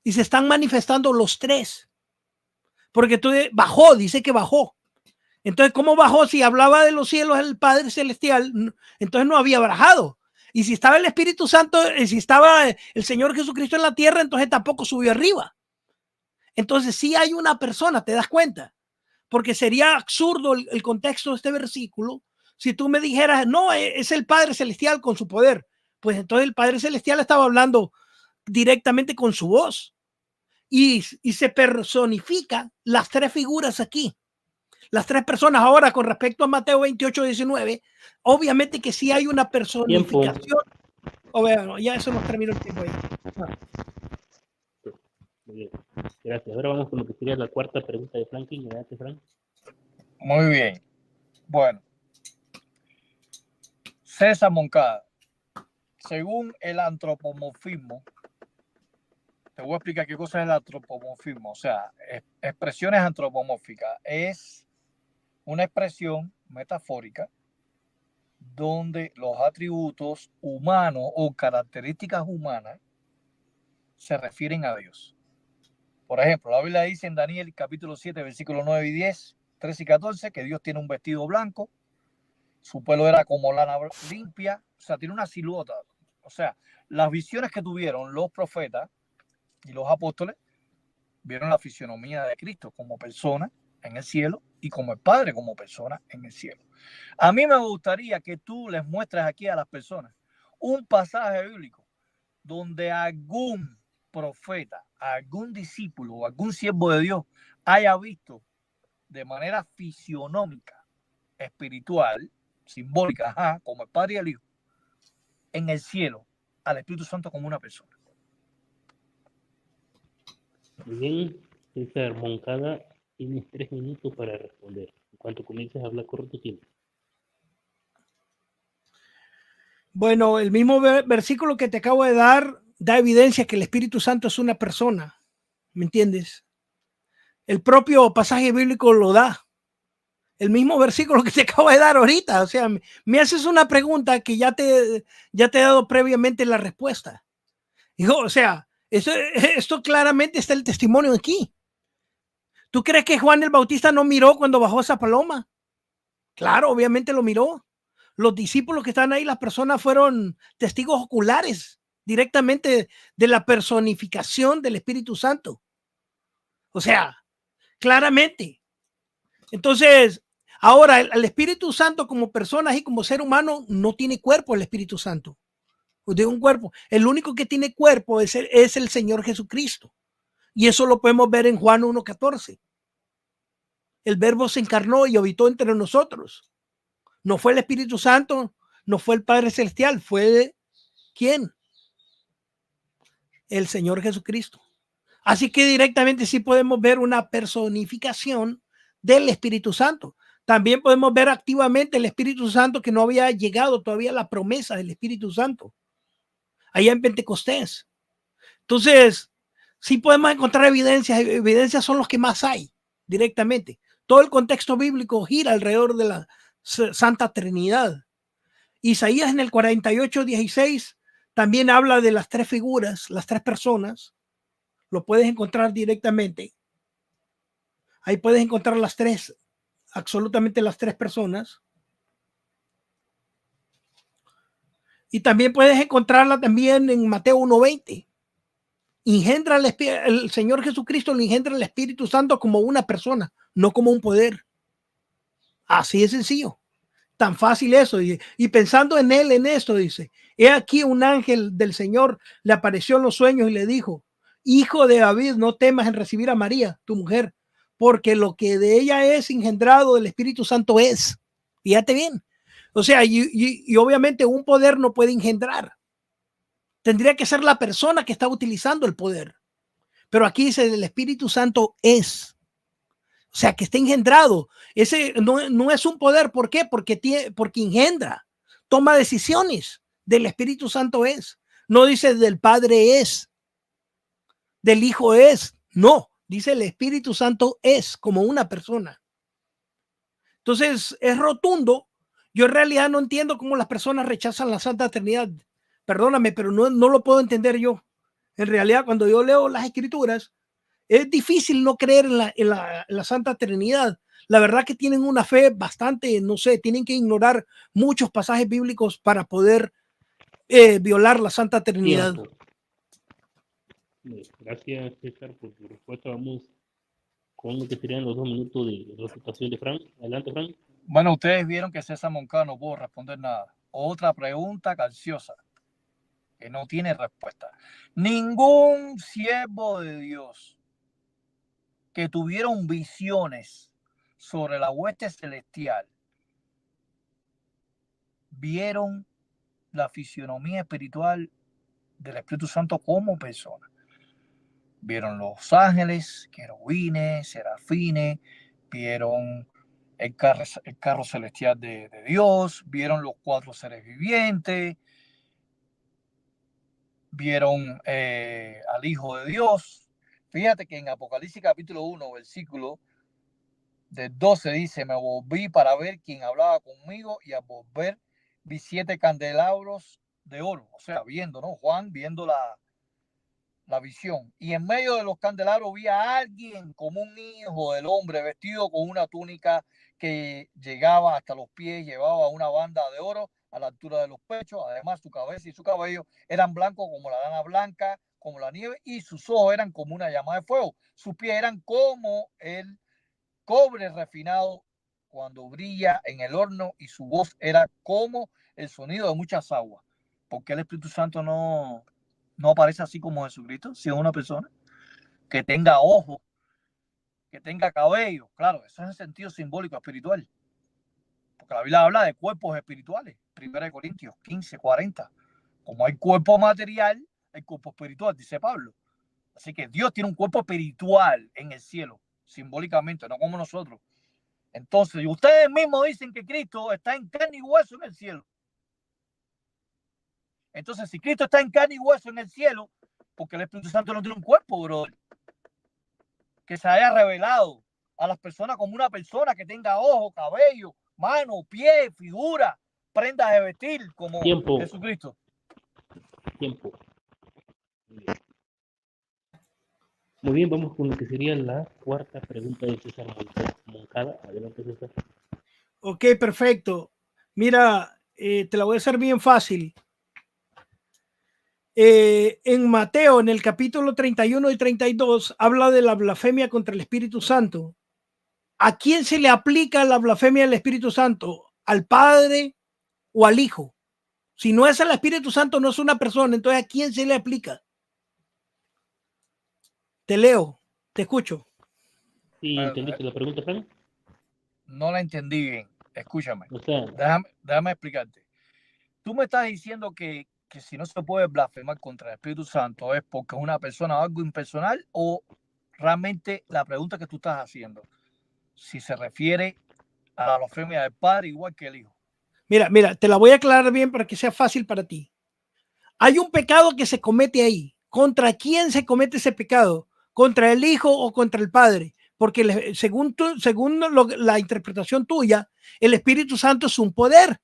y se están manifestando los 3. Porque tú bajó, dice que bajó. Entonces, ¿cómo bajó? Si hablaba de los cielos el Padre Celestial, entonces no había bajado. Y si estaba el Espíritu Santo, si estaba el Señor Jesucristo en la tierra, entonces tampoco subió arriba. Entonces sí hay una persona, ¿te das cuenta? Porque sería absurdo el contexto de este versículo si tú me dijeras, no, es el Padre Celestial con su poder. Pues entonces el Padre Celestial estaba hablando directamente con su voz. Y se personifica las 3 figuras aquí. Las 3 personas. Ahora, con respecto a Mateo 28:19, obviamente que sí hay una personificación. Bueno, ya eso nos terminó el tiempo ahí. Muy bien, gracias. Ahora vamos con lo que sería la 4ª pregunta de Franklin. Adelante, Frank. Muy bien. Bueno, César Moncada, según el antropomorfismo, te voy a explicar qué cosa es el antropomorfismo. O sea, expresiones antropomórficas. Es una expresión metafórica donde los atributos humanos o características humanas se refieren a Dios. Por ejemplo, la Biblia dice en Daniel capítulo 7, versículos 9 y 10, 13 y 14, que Dios tiene un vestido blanco, su pelo era como lana limpia, o sea, tiene una silueta. O sea, las visiones que tuvieron los profetas y los apóstoles vieron la fisionomía de Cristo como persona en el cielo y como el Padre como persona en el cielo. A mí me gustaría que tú les muestres aquí a las personas un pasaje bíblico donde algún profeta, algún discípulo o algún siervo de Dios haya visto de manera fisionómica, espiritual, simbólica, como el Padre y el Hijo, en el cielo, al Espíritu Santo como una persona. Muy bien, César Moncada, tienes 3 minutos para responder. En cuanto comiences a hablar, corre tu tiempo. Bueno, el mismo versículo que te acabo de dar da evidencia que el Espíritu Santo es una persona. ¿Me entiendes? El propio pasaje bíblico lo da. El mismo versículo que te acabo de dar ahorita. O sea, me haces una pregunta que ya te he dado previamente la respuesta. Digo, o sea, esto claramente está el testimonio aquí. ¿Tú crees que Juan el Bautista no miró cuando bajó esa paloma? Claro, obviamente lo miró. Los discípulos que están ahí, las personas fueron testigos oculares directamente de la personificación del Espíritu Santo. O sea, claramente. Entonces, ahora el Espíritu Santo como persona y como ser humano no tiene cuerpo el Espíritu Santo. De un cuerpo. El único que tiene cuerpo es el Señor Jesucristo. Y eso lo podemos ver en Juan 1:14. El Verbo se encarnó y habitó entre nosotros. No fue el Espíritu Santo, no fue el Padre Celestial, fue ¿quién? El Señor Jesucristo. Así que directamente sí podemos ver una personificación del Espíritu Santo. También podemos ver activamente el Espíritu Santo, que no había llegado todavía la promesa del Espíritu Santo allá en Pentecostés. Entonces, sí podemos encontrar evidencias. Evidencias son los que más hay directamente. Todo el contexto bíblico gira alrededor de la Santa Trinidad. Isaías en el 48:16 también habla de las tres figuras, las tres personas. Lo puedes encontrar directamente. Ahí puedes encontrar las tres, absolutamente las tres personas. Y también puedes encontrarla también en Mateo 1:20. Engendra el Señor Jesucristo, le engendra el Espíritu Santo como una persona, no como un poder. Así de sencillo. Tan fácil eso. Y pensando en él, en esto, dice, he aquí un ángel del Señor le apareció en los sueños y le dijo, hijo de David, no temas en recibir a María, tu mujer, porque lo que de ella es engendrado del Espíritu Santo es. Fíjate bien. O sea, y obviamente un poder no puede engendrar. Tendría que ser la persona que está utilizando el poder. Pero aquí dice, el Espíritu Santo es. O sea, que está engendrado. Ese no es un poder. ¿Por qué? Porque engendra. Toma decisiones. Del Espíritu Santo es. No dice del Padre es. Del Hijo es. No. Dice el Espíritu Santo es como una persona. Entonces, es rotundo. Yo en realidad no entiendo cómo las personas rechazan la Santa Trinidad. Perdóname, pero no lo puedo entender yo. En realidad, cuando yo leo las Escrituras, es difícil no creer en la Santa Trinidad. La verdad que tienen una fe bastante, no sé, tienen que ignorar muchos pasajes bíblicos para poder violar la Santa Trinidad. Tiempo. Gracias, César, por tu respuesta. Vamos con lo que serían los 2 minutos de refutación de Frank. Adelante, Frank. Bueno, ustedes vieron que César Moncada no pudo responder nada. Otra pregunta capciosa que no tiene respuesta. Ningún siervo de Dios que tuvieron visiones sobre la hueste celestial vieron la fisionomía espiritual del Espíritu Santo como persona. Vieron los ángeles, querubines, serafines, vieron el carro celestial de Dios, vieron los 4 seres vivientes, vieron al Hijo de Dios. Fíjate que en Apocalipsis capítulo 1, versículo del 12 dice, me volví para ver quién hablaba conmigo y al volver vi 7 candelabros de oro. O sea, viendo, ¿no? Juan viendo la visión. Y en medio de los candelabros vi a alguien como un hijo del hombre vestido con una túnica que llegaba hasta los pies, llevaba una banda de oro a la altura de los pechos. Además, su cabeza y su cabello eran blancos como la lana blanca, como la nieve, y sus ojos eran como una llama de fuego. Sus pies eran como el cobre refinado cuando brilla en el horno, y su voz era como el sonido de muchas aguas. Porque el Espíritu Santo no aparece así como Jesucristo, si es una persona que tenga ojos, que tenga cabello. Claro, eso es el sentido simbólico espiritual. Porque la Biblia habla de cuerpos espirituales. 1 Corintios 15:40. Como hay cuerpo material, hay cuerpo espiritual, dice Pablo. Así que Dios tiene un cuerpo espiritual en el cielo, simbólicamente, no como nosotros. Entonces, ustedes mismos dicen que Cristo está en carne y hueso en el cielo. Entonces, si Cristo está en carne y hueso en el cielo, porque el Espíritu Santo no tiene un cuerpo, brother, que se haya revelado a las personas como una persona que tenga ojos, cabello, mano, pie, figura, prendas de vestir como Tiempo. Jesucristo. Tiempo. Muy bien, vamos con lo que sería la cuarta pregunta de César Moncada. Adelante, César. Ok, perfecto. Mira, te la voy a hacer bien fácil. En Mateo, en el capítulo 31 y 32, habla de la blasfemia contra el Espíritu Santo. ¿A quién se le aplica la blasfemia del Espíritu Santo? ¿Al Padre o al Hijo? Si no es el Espíritu Santo, no es una persona, entonces ¿a quién se le aplica? Te leo, te escucho. ¿Sí entendiste la pregunta, Frank? No la entendí bien. Escúchame. O sea, déjame explicarte. tú me estás diciendo que si no se puede blasfemar contra el Espíritu Santo es porque es una persona o algo impersonal, o realmente la pregunta que tú estás haciendo, si se refiere a la blasfemia del Padre igual que el Hijo. Mira, te la voy a aclarar bien para que sea fácil para ti. Hay un pecado que se comete ahí. ¿Contra quién se comete ese pecado? ¿Contra el Hijo o contra el Padre? Porque según la interpretación tuya, el Espíritu Santo es un poder.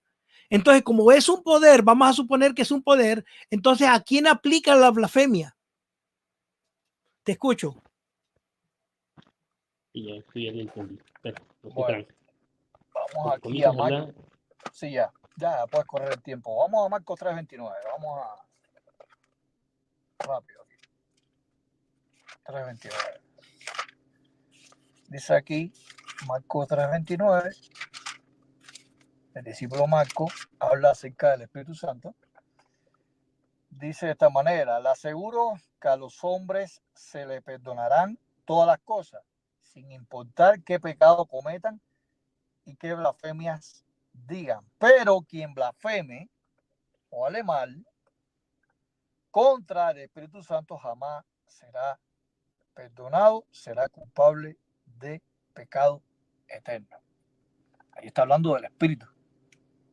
Entonces, como es un poder, vamos a suponer que es un poder, entonces, ¿a quién aplica la blasfemia? Te escucho. Y ya, esto ya lo entendí. Pero, no se Bueno, tranque. vamos Cuando aquí comiences a a Marcos. hablar, Sí, ya puedes correr el tiempo. Vamos a Marcos 3:29. Vamos a rápido aquí. 3:29. Dice aquí, Marcos 3:29, el discípulo Marco habla acerca del Espíritu Santo. Dice de esta manera: le aseguro que a los hombres se le perdonarán todas las cosas, sin importar qué pecado cometan y qué blasfemias digan. Pero quien blasfeme o hable mal contra el Espíritu Santo jamás será perdonado, será culpable de pecado eterno. Ahí está hablando del Espíritu.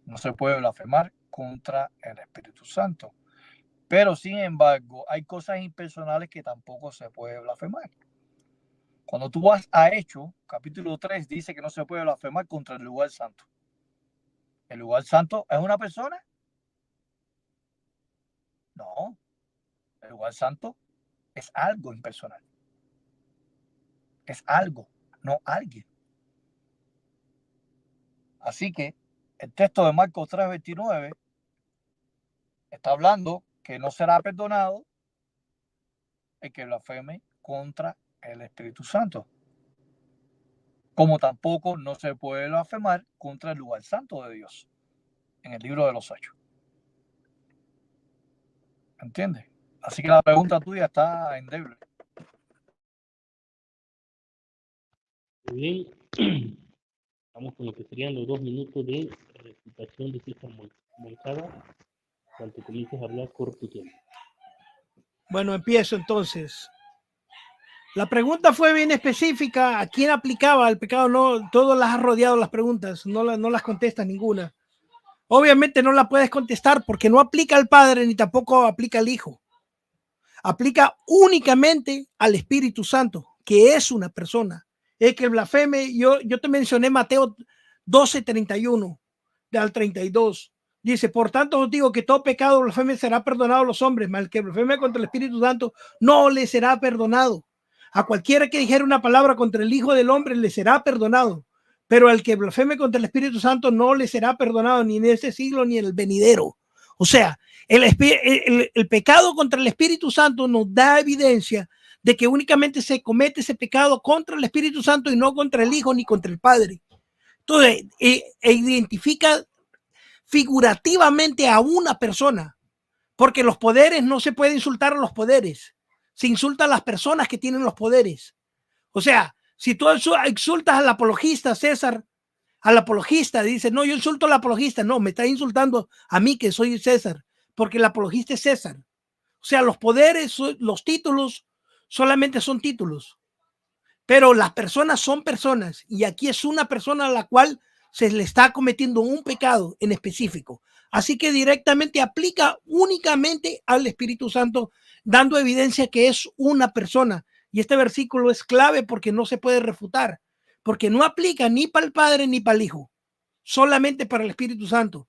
No se puede blasfemar contra el Espíritu Santo. Pero sin embargo, hay cosas impersonales que tampoco se puede blasfemar. Cuando tú vas a Hechos, capítulo 3, dice que no se puede blasfemar contra el lugar santo. ¿El lugar santo es una persona? No. El lugar santo es algo impersonal. Es algo, no alguien. Así que el texto de Marcos 3:29 está hablando que no será perdonado el que blasfeme contra el Espíritu Santo. Como tampoco no se puede blasfemar contra el lugar santo de Dios en el libro de los Hechos. ¿Entiendes? Así que la pregunta tuya está endeble. muy bien. Vamos con lo que serían los 2 minutos de recitación de César Moncada. Cuando comiences a hablar, corre tu tiempo. Bueno, empiezo entonces. La pregunta fue bien específica. ¿A quién aplicaba el pecado? No, todas las has rodeado las preguntas. No las contestas ninguna. Obviamente no la puedes contestar porque no aplica al Padre ni tampoco aplica al Hijo. Aplica únicamente al Espíritu Santo, que es una persona. Es que el blasfeme, yo te mencioné Mateo 12:31 al 32. Dice: por tanto os digo que todo pecado blasfeme será perdonado a los hombres, mas el que blasfeme contra el Espíritu Santo no le será perdonado. A cualquiera que dijera una palabra contra el Hijo del Hombre le será perdonado, pero al que blasfeme contra el Espíritu Santo no le será perdonado ni en este siglo ni en el venidero. O sea, el pecado contra el Espíritu Santo nos da evidencia de que únicamente se comete ese pecado contra el Espíritu Santo y no contra el Hijo ni contra el Padre. Entonces, identifica figurativamente a una persona, porque los poderes no se puede insultar a los poderes, se insulta a las personas que tienen los poderes. O sea, si tú insultas al apologista, César, al apologista, dice: no, yo insulto al apologista, no, me está insultando a mí que soy César, porque el apologista es César. O sea, los poderes, los títulos, solamente son títulos, pero las personas son personas, y aquí es una persona a la cual se le está cometiendo un pecado en específico. Así que directamente aplica únicamente al Espíritu Santo, dando evidencia que es una persona. Y este versículo es clave porque no se puede refutar, porque no aplica ni para el Padre ni para el Hijo, solamente para el Espíritu Santo.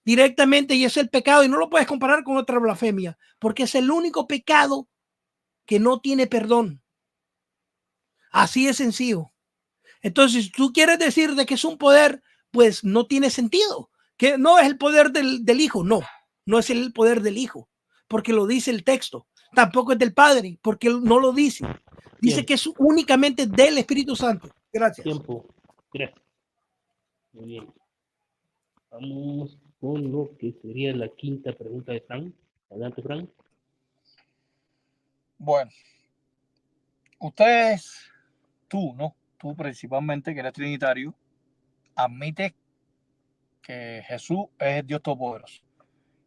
Directamente, y es el pecado, y no lo puedes comparar con otra blasfemia, porque es el único pecado que no tiene perdón. Así de sencillo. Entonces, si tú quieres decir de que es un poder, pues no tiene sentido. Que no es el poder del Hijo, no es el poder del Hijo, porque lo dice el texto. Tampoco es del Padre, porque no lo dice. Dice que es únicamente del Espíritu Santo. Gracias. Tiempo. Gracias. Muy bien. Vamos con lo que sería la quinta pregunta de Fran. Adelante, Fran. Bueno, ustedes, tú principalmente, que eres trinitario, admites que Jesús es el Dios Todopoderoso.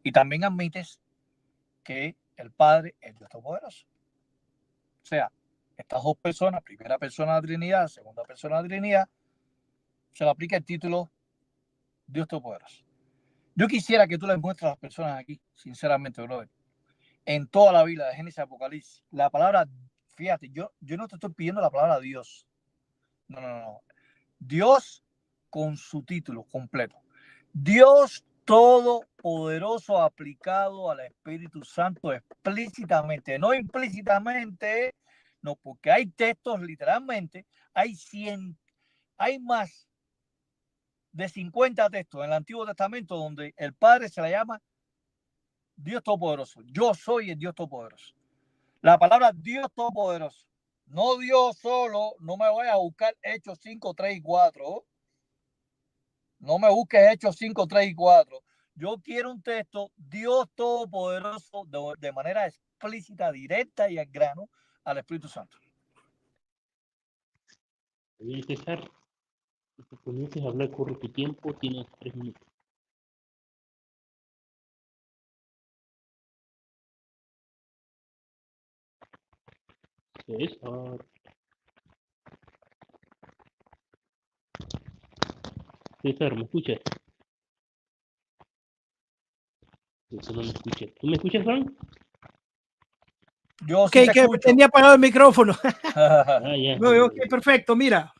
Y también admites que el Padre es Dios Todopoderoso. O sea, estas dos personas, primera persona de la Trinidad, segunda persona de la Trinidad, se le aplica el título Dios Todopoderoso. Yo quisiera que tú les muestres a las personas aquí, sinceramente, brother, en toda la Biblia, de Génesis a Apocalipsis, la palabra, fíjate, yo no te estoy pidiendo la palabra Dios. No. Dios con su título completo. Dios Todopoderoso aplicado al Espíritu Santo explícitamente, no implícitamente, no, porque hay textos literalmente, hay más de 50 textos en el Antiguo Testamento donde el Padre se le llama Dios Todopoderoso. Yo soy el Dios Todopoderoso. La palabra Dios Todopoderoso. No Dios solo, no me voy a buscar Hechos 5, 3 y 4. No me busques Hechos 5, 3 y 4. Yo quiero un texto, Dios Todopoderoso, de manera explícita, directa y al grano, al Espíritu Santo. Oye, César, si te comiences a hablar, corre tu tiempo, tienes 3 minutos. César. César, ¿me escuchas? Eso no me escucha. ¿Tú me escuchas, Frank? Yo Ok, sí te que escucho. tenía apagado el micrófono. Ya. No, ok, perfecto. Mira,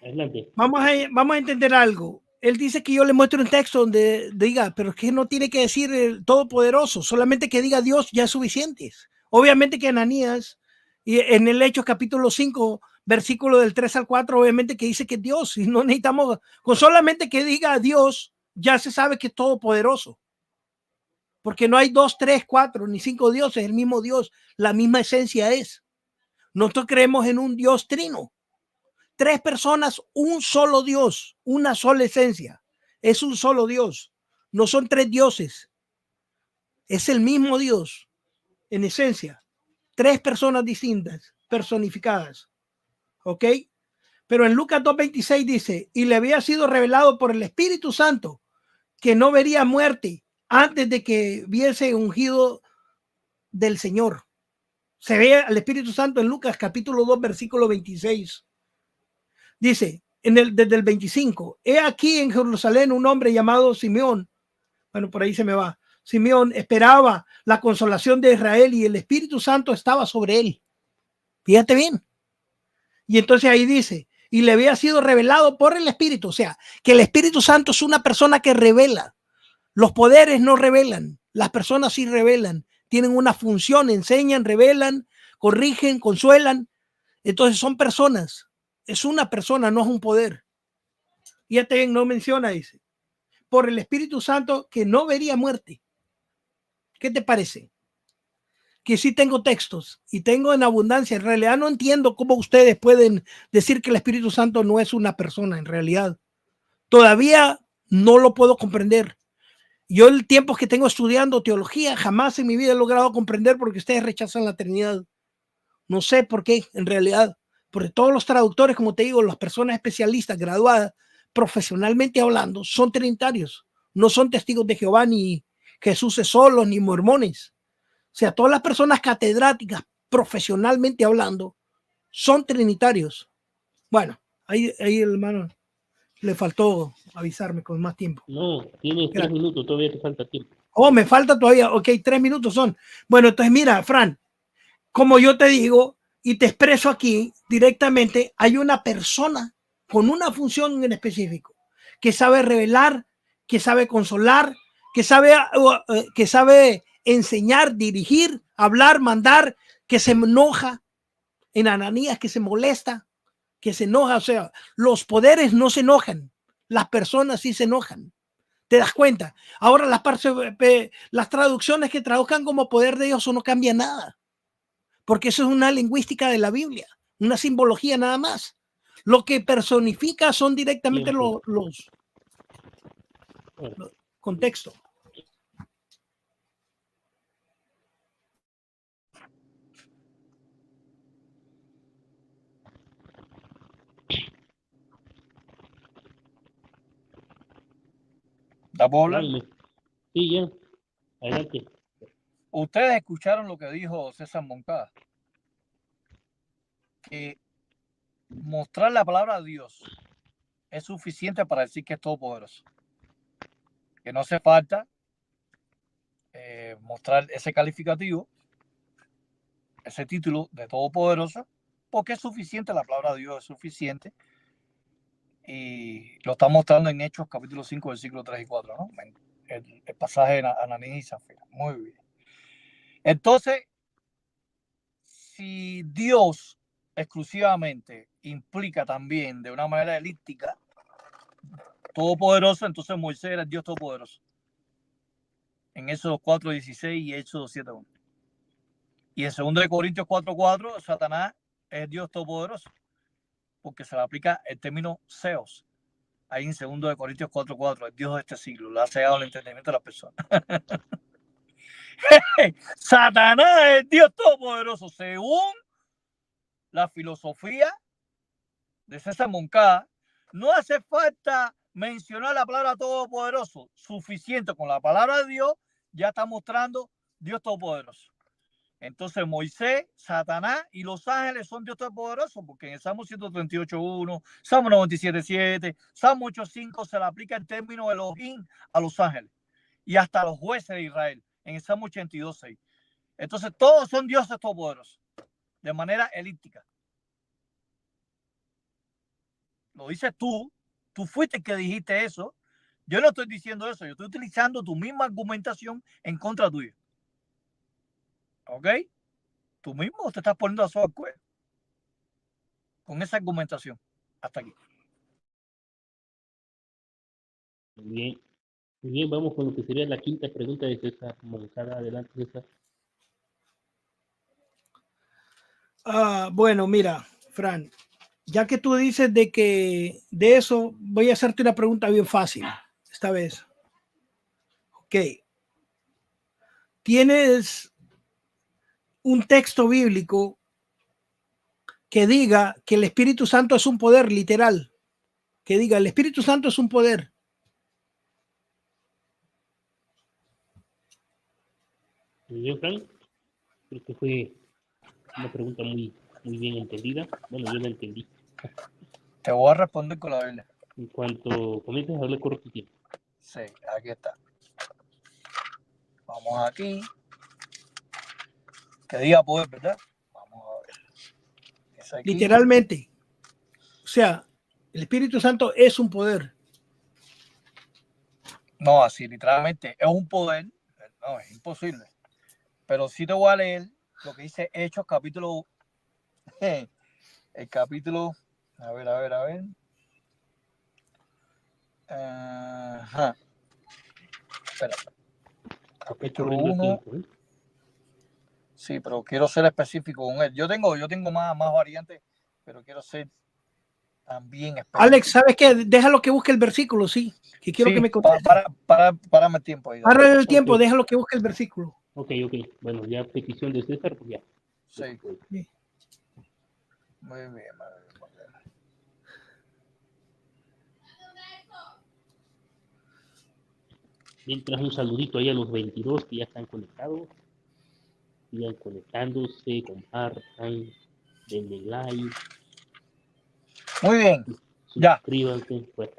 Adelante. vamos a entender algo. Él dice que yo le muestro un texto donde diga, pero es que no tiene que decir el Todopoderoso, solamente que diga Dios ya es suficiente. Obviamente que Ananías, y en el Hechos capítulo 5, versículo del 3 al 4, obviamente que dice que es Dios, y no necesitamos, con solamente que diga Dios, ya se sabe que es todopoderoso. Porque no hay 2, 3, 4, ni 5 dioses, el mismo Dios, la misma esencia es. Nosotros creemos en un Dios trino. 3 personas, un solo Dios, una sola esencia. Es un solo Dios. No son 3 dioses. Es el mismo Dios en esencia. 3 personas distintas, personificadas. ¿Ok? Pero en Lucas 2:26 dice, y le había sido revelado por el Espíritu Santo que no vería muerte antes de que viese ungido del Señor. Se ve al Espíritu Santo en Lucas capítulo 2, versículo 26. Dice, desde el 25, he aquí en Jerusalén un hombre llamado Simeón. Bueno, por ahí se me va. Simeón esperaba la consolación de Israel y el Espíritu Santo estaba sobre él. Fíjate bien. Y entonces ahí dice, y le había sido revelado por el Espíritu. O sea, que el Espíritu Santo es una persona que revela. Los poderes no revelan, las personas sí revelan. Tienen una función, enseñan, revelan, corrigen, consuelan. Entonces son personas. Es una persona, no es un poder. Y ya también no menciona, dice, por el Espíritu Santo que no vería muerte. ¿Qué te parece? Que sí tengo textos y tengo en abundancia. En realidad no entiendo cómo ustedes pueden decir que el Espíritu Santo no es una persona en realidad. Todavía no lo puedo comprender. Yo el tiempo que tengo estudiando teología jamás en mi vida he logrado comprender porque ustedes rechazan la Trinidad. No sé por qué en realidad. Porque todos los traductores, como te digo, las personas especialistas graduadas profesionalmente hablando son trinitarios. No son testigos de Jehová ni Jesús es solo ni mormones. O sea, todas las personas catedráticas, profesionalmente hablando, son trinitarios. Bueno, ahí el hermano le faltó avisarme con más tiempo. No, tienes 3 minutos, todavía te falta tiempo. Oh, me falta todavía. Ok, 3 minutos son. Bueno, entonces mira, Fran, como yo te digo y te expreso aquí directamente, hay una persona con una función en específico que sabe revelar, que sabe consolar, que sabe enseñar, dirigir, hablar, mandar, que se enoja en Ananías, que se molesta, que se enoja. O sea, los poderes no se enojan, las personas sí se enojan. ¿Te das cuenta? Ahora las traducciones que traduzcan como poder de Dios, eso no cambia nada, porque eso es una lingüística de la Biblia, una simbología nada más. Lo que personifica son directamente los contextos. ¿La puedo hablar? Sí, ya. Adelante. Ustedes escucharon lo que dijo César Moncada, que mostrar la palabra de Dios es suficiente para decir que es todopoderoso. Que no hace falta mostrar ese calificativo, ese título de todopoderoso, porque es suficiente, la palabra de Dios es suficiente. Y lo está mostrando en Hechos capítulo 5, versículos 3 y 4, ¿no? El pasaje de Ananías y Zafira. Muy bien. Entonces, si Dios exclusivamente implica también de una manera elíptica todopoderoso, entonces Moisés era el Dios todopoderoso. En Éxodo 4:16 y Éxodo 7:1. Y en 2 Corintios 4:4, Satanás es Dios todopoderoso, porque se le aplica el término Zeus. Ahí en 2 Corintios 4:4, el Dios de este siglo, le ha cegado el entendimiento de las personas. Satanás es Dios todopoderoso, según la filosofía de César Moncada. No hace falta mencionar la palabra todopoderoso, suficiente con la palabra de Dios, ya está mostrando Dios todopoderoso. Entonces Moisés, Satanás y los ángeles son Dios todopoderoso, porque en el Salmo 138:1, Salmo 97:7, Salmo 8:5 se le aplica el término Elohim a los ángeles y hasta a los jueces de Israel en el Salmo 82:6. Entonces todos son dioses todopoderosos de manera elíptica. Lo dices tú fuiste el que dijiste eso. Yo no estoy diciendo eso, yo estoy utilizando tu misma argumentación en contra tuya. ¿Ok? Tú mismo te estás poniendo a su acuerdo con esa argumentación. Hasta aquí. Muy bien. Muy bien, vamos con lo que sería la quinta pregunta de César Moncada. Adelante, César. Bueno, mira, Fran, ya que tú dices de que de eso, voy a hacerte una pregunta bien fácil esta vez. Ok. ¿Tienes un texto bíblico que diga que el Espíritu Santo es un poder literal? Que diga, el Espíritu Santo es un poder. Muy bien, Frank. Creo que fue una pregunta muy bien entendida. Bueno, yo la entendí. Te voy a responder con la Biblia. En cuanto comiences a hablar, corre tu tiempo. Sí, aquí está. Vamos aquí. Que diga poder, ¿verdad? Vamos a ver. Es aquí. Literalmente. O sea, el Espíritu Santo es un poder. No, así literalmente es un poder. No, es imposible. Pero sí te voy a leer lo que dice Hechos capítulo. El capítulo. A ver. Ajá. Espera. Capítulo 1. Sí, pero quiero ser específico con él. Yo tengo más variantes, pero quiero ser también específico. Alex, ¿sabes qué? Déjalo que busque el versículo, sí. Que quiero que me conteste. Párame el tiempo ahí. Para el tiempo, okay. Déjalo que busque el versículo. Ok. Bueno, ya petición de César, pues ya. Sí. Muy bien. Mientras un saludito ahí a los 22 que ya están conectados. Sigan conectándose, compartan, denle like. Muy bien. Suscríbanse. Pues.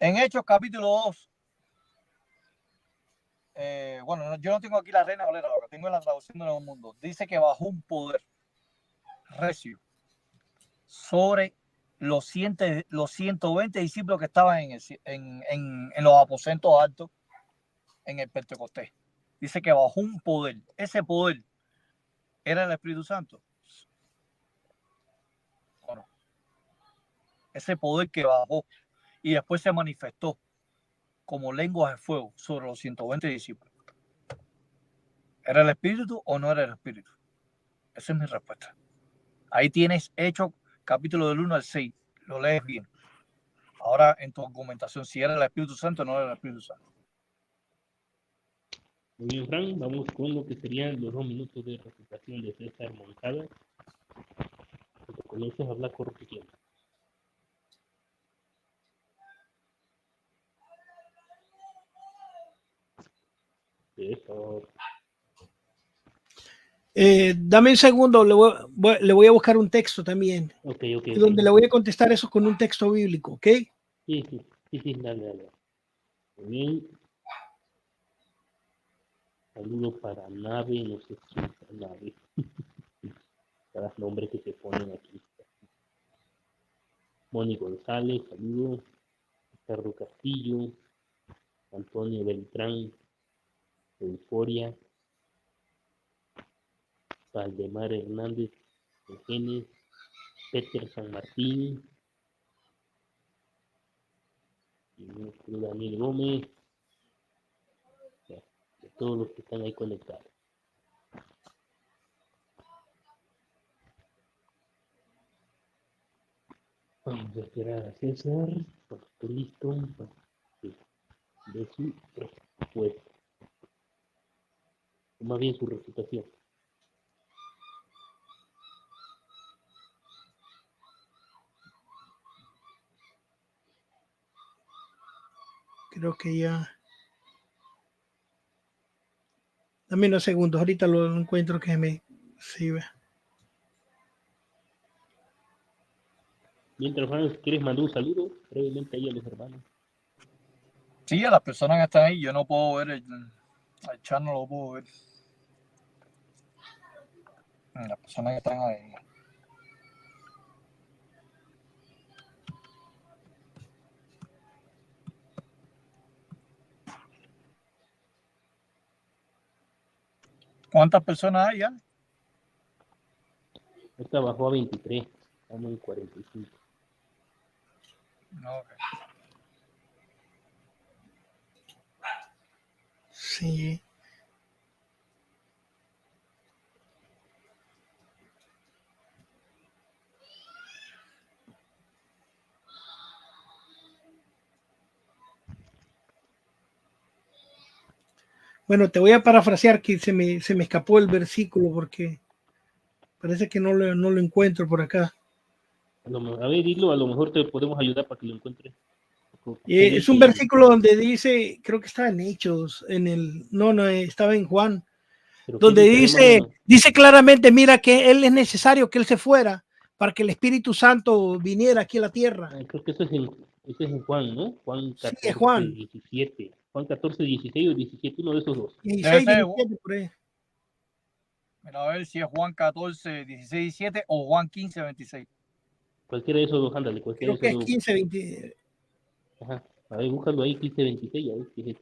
En Hechos capítulo 2. Bueno, yo no tengo aquí la Reina Valera, lo que tengo en la traducción de Nuevo Mundo. Dice que bajó un poder recio sobre los 120 discípulos que estaban en los aposentos altos en el Pentecostés. Dice que bajó un poder. Ese poder era el Espíritu Santo. Bueno, ese poder que bajó y después se manifestó como lenguas de fuego sobre los 120 discípulos. ¿Era el Espíritu o no era el Espíritu? Esa es mi respuesta. Ahí tienes Hechos capítulo del 1 al 6. Lo lees bien. Ahora en tu argumentación, si era el Espíritu Santo o no era el Espíritu Santo. Muy bien, Frank. Vamos con lo que serían los 2 minutos de presentación de César Moncada. Cuando comiences a hablar, corre tu tiempo. Eso. Dame un segundo, le voy a buscar un texto también. Ok. Donde le voy a contestar eso con un texto bíblico, ¿ok? Sí, dale. Muy bien. Saludo para Nave, no sé si es Nave. Cada nombre que se ponen aquí. Moni González, saludo. Ricardo Castillo, Antonio Beltrán, Euforia, Valdemar Hernández, Eugenio, Peter San Martín, y nuestro Daniel Gómez, de todos los que están ahí conectados. Vamos a esperar a César, cuando esté listo, de su respuesta. O más bien su recitación. Creo que ya. Dame unos segundos, ahorita lo encuentro que me sirve. Mientras, hermanos, ¿quieres mandar un saludo brevemente ahí a los hermanos? Sí, a las personas que están ahí, yo no puedo ver el chat, no lo puedo ver. Las personas que están ahí. ¿Cuántas personas hay ya? Esta bajó a 23, estamos en 45. No, okay. Sí. Bueno, te voy a parafrasear que se me escapó el versículo porque parece que no lo encuentro por acá. A ver, dilo, a lo mejor te podemos ayudar para que lo encuentres. Es un versículo donde dice, creo que estaba en Hechos, estaba en Juan, donde dice claramente, mira que él es necesario que él se fuera para que el Espíritu Santo viniera aquí a la tierra. Creo que eso es en Juan, ¿no? Juan 14, sí, Juan. 17. Juan 14, 16 o 17, uno de esos dos. 16, 17 por ahí. Mira, a ver si es Juan 14, 16, 17 o Juan 15, 26. Cualquiera de esos dos, ándale. Creo que es 15, 20. Ajá. A ver, búscalo ahí, 15, 26, a ver qué es eso.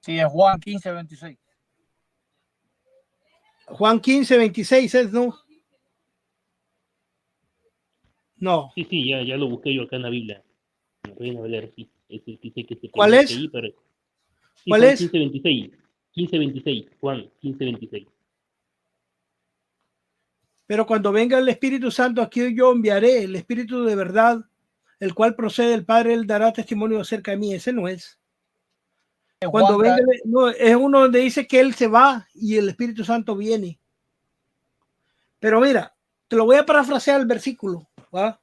Sí, es Juan 15, 26. Juan 15, 26 es, ¿no? No. Sí, ya lo busqué yo acá en la Biblia. Voy a ver aquí. ¿Cuál es? Ahí, pero... sí, ¿Cuál Juan es? 15, 26. 15, 26. Juan 15, 26. Pero cuando venga el Espíritu Santo, aquí yo enviaré el Espíritu de verdad, el cual procede del Padre, él dará testimonio acerca de mí. Ese no es. Cuando venga, no, es uno donde dice que él se va y el Espíritu Santo viene. Pero mira, te lo voy a parafrasear el versículo, ¿va?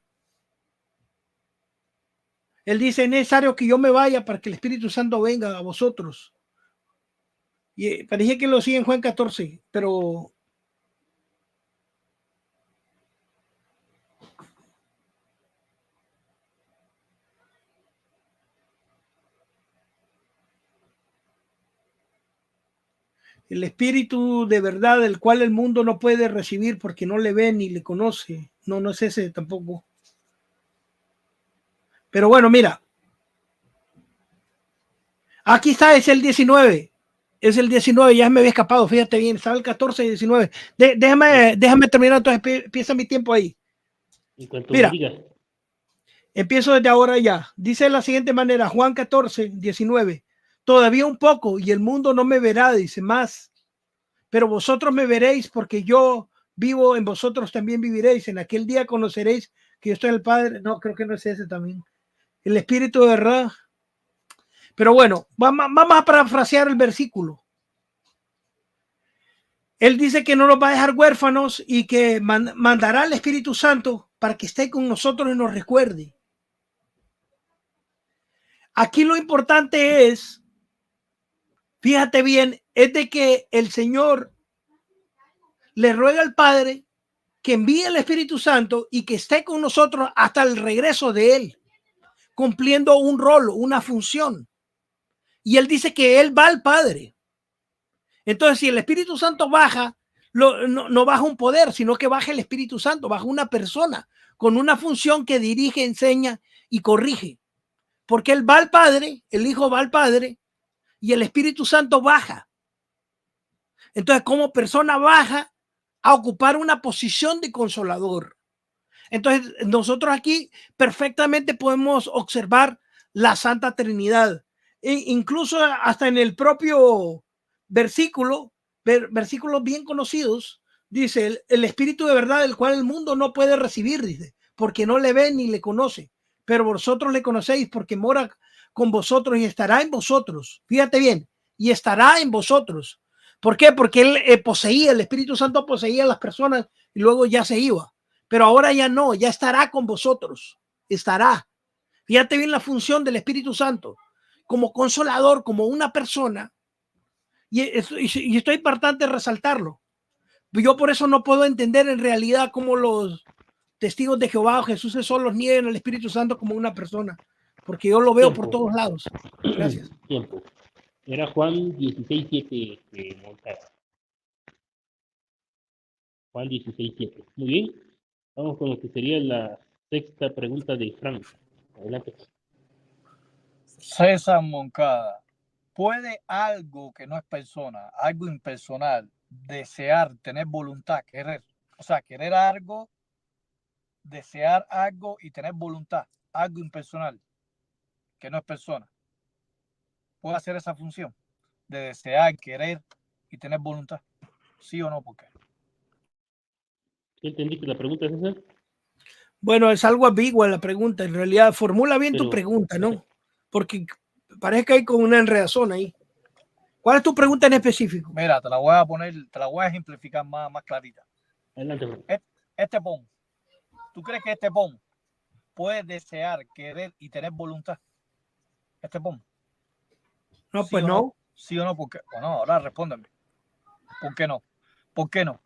Él dice, es necesario que yo me vaya para que el Espíritu Santo venga a vosotros. Y parece que lo sigue en Juan 14, pero... el Espíritu de verdad, el cual el mundo no puede recibir porque no le ve ni le conoce. No es ese tampoco. Pero bueno, mira. Aquí está, es el 19. Es el 19, ya me había escapado, fíjate bien, estaba el 14 y 19. Déjame terminar, entonces empieza mi tiempo ahí. Mira, empiezo desde ahora ya. Dice de la siguiente manera, Juan 14, 19. Todavía un poco y el mundo no me verá, dice más. Pero vosotros me veréis porque yo vivo en vosotros, también viviréis. En aquel día conoceréis que yo estoy en el Padre. No, creo que no es ese también. El Espíritu de verdad. Pero bueno, vamos a parafrasear el versículo. Él dice que no nos va a dejar huérfanos y que mandará al Espíritu Santo para que esté con nosotros y nos recuerde. Aquí lo importante es, fíjate bien, es de que el Señor le ruega al Padre que envíe el Espíritu Santo y que esté con nosotros hasta el regreso de Él, cumpliendo un rol, una función. Y Él dice que Él va al Padre. Entonces, si el Espíritu Santo baja, no baja un poder, sino que baja el Espíritu Santo, baja una persona con una función que dirige, enseña y corrige. Porque Él va al Padre, el Hijo va al Padre y el Espíritu Santo baja. Entonces, como persona baja a ocupar una posición de consolador. Entonces, nosotros aquí perfectamente podemos observar la Santa Trinidad. Incluso hasta en el propio versículo, versículos bien conocidos, dice el Espíritu de verdad, el cual el mundo no puede recibir, dice, porque no le ve ni le conoce, pero vosotros le conocéis porque mora con vosotros y estará en vosotros. Fíjate bien, y estará en vosotros. ¿Por qué? Porque él poseía, el Espíritu Santo poseía a las personas y luego ya se iba. Pero ahora ya no, ya estará con vosotros, estará. Fíjate bien la función del Espíritu Santo, como consolador, como una persona. Y estoy importante resaltarlo. Yo por eso no puedo entender en realidad cómo los testigos de Jehová o Jesús solos niegan al Espíritu Santo como una persona, porque yo lo veo por todos lados. Gracias. Tiempo. Era Juan 16:7 Moncada. Juan 16:7. Muy bien. Vamos con lo que sería la sexta pregunta de Frank. Adelante. César Moncada, ¿puede algo que no es persona, algo impersonal, desear, tener voluntad, querer? O sea, querer algo, desear algo y tener voluntad, algo impersonal, que no es persona. ¿Puede hacer esa función de desear, querer y tener voluntad? ¿Sí o no? ¿Por qué? ¿Entendiste la pregunta, César? Bueno, es algo ambigua la pregunta. En realidad, formula bien tu pregunta, ¿no? Porque parece que hay como una enredazón ahí. ¿Cuál es tu pregunta en específico? Mira, te la voy a ejemplificar más clarita. Adelante. Este POM, ¿tú crees que este POM puede desear, querer y tener voluntad? Este POM. No, pues no. ¿Sí o no? ¿Por qué? Bueno, ahora respóndeme. ¿Por qué no? ¿Por qué no?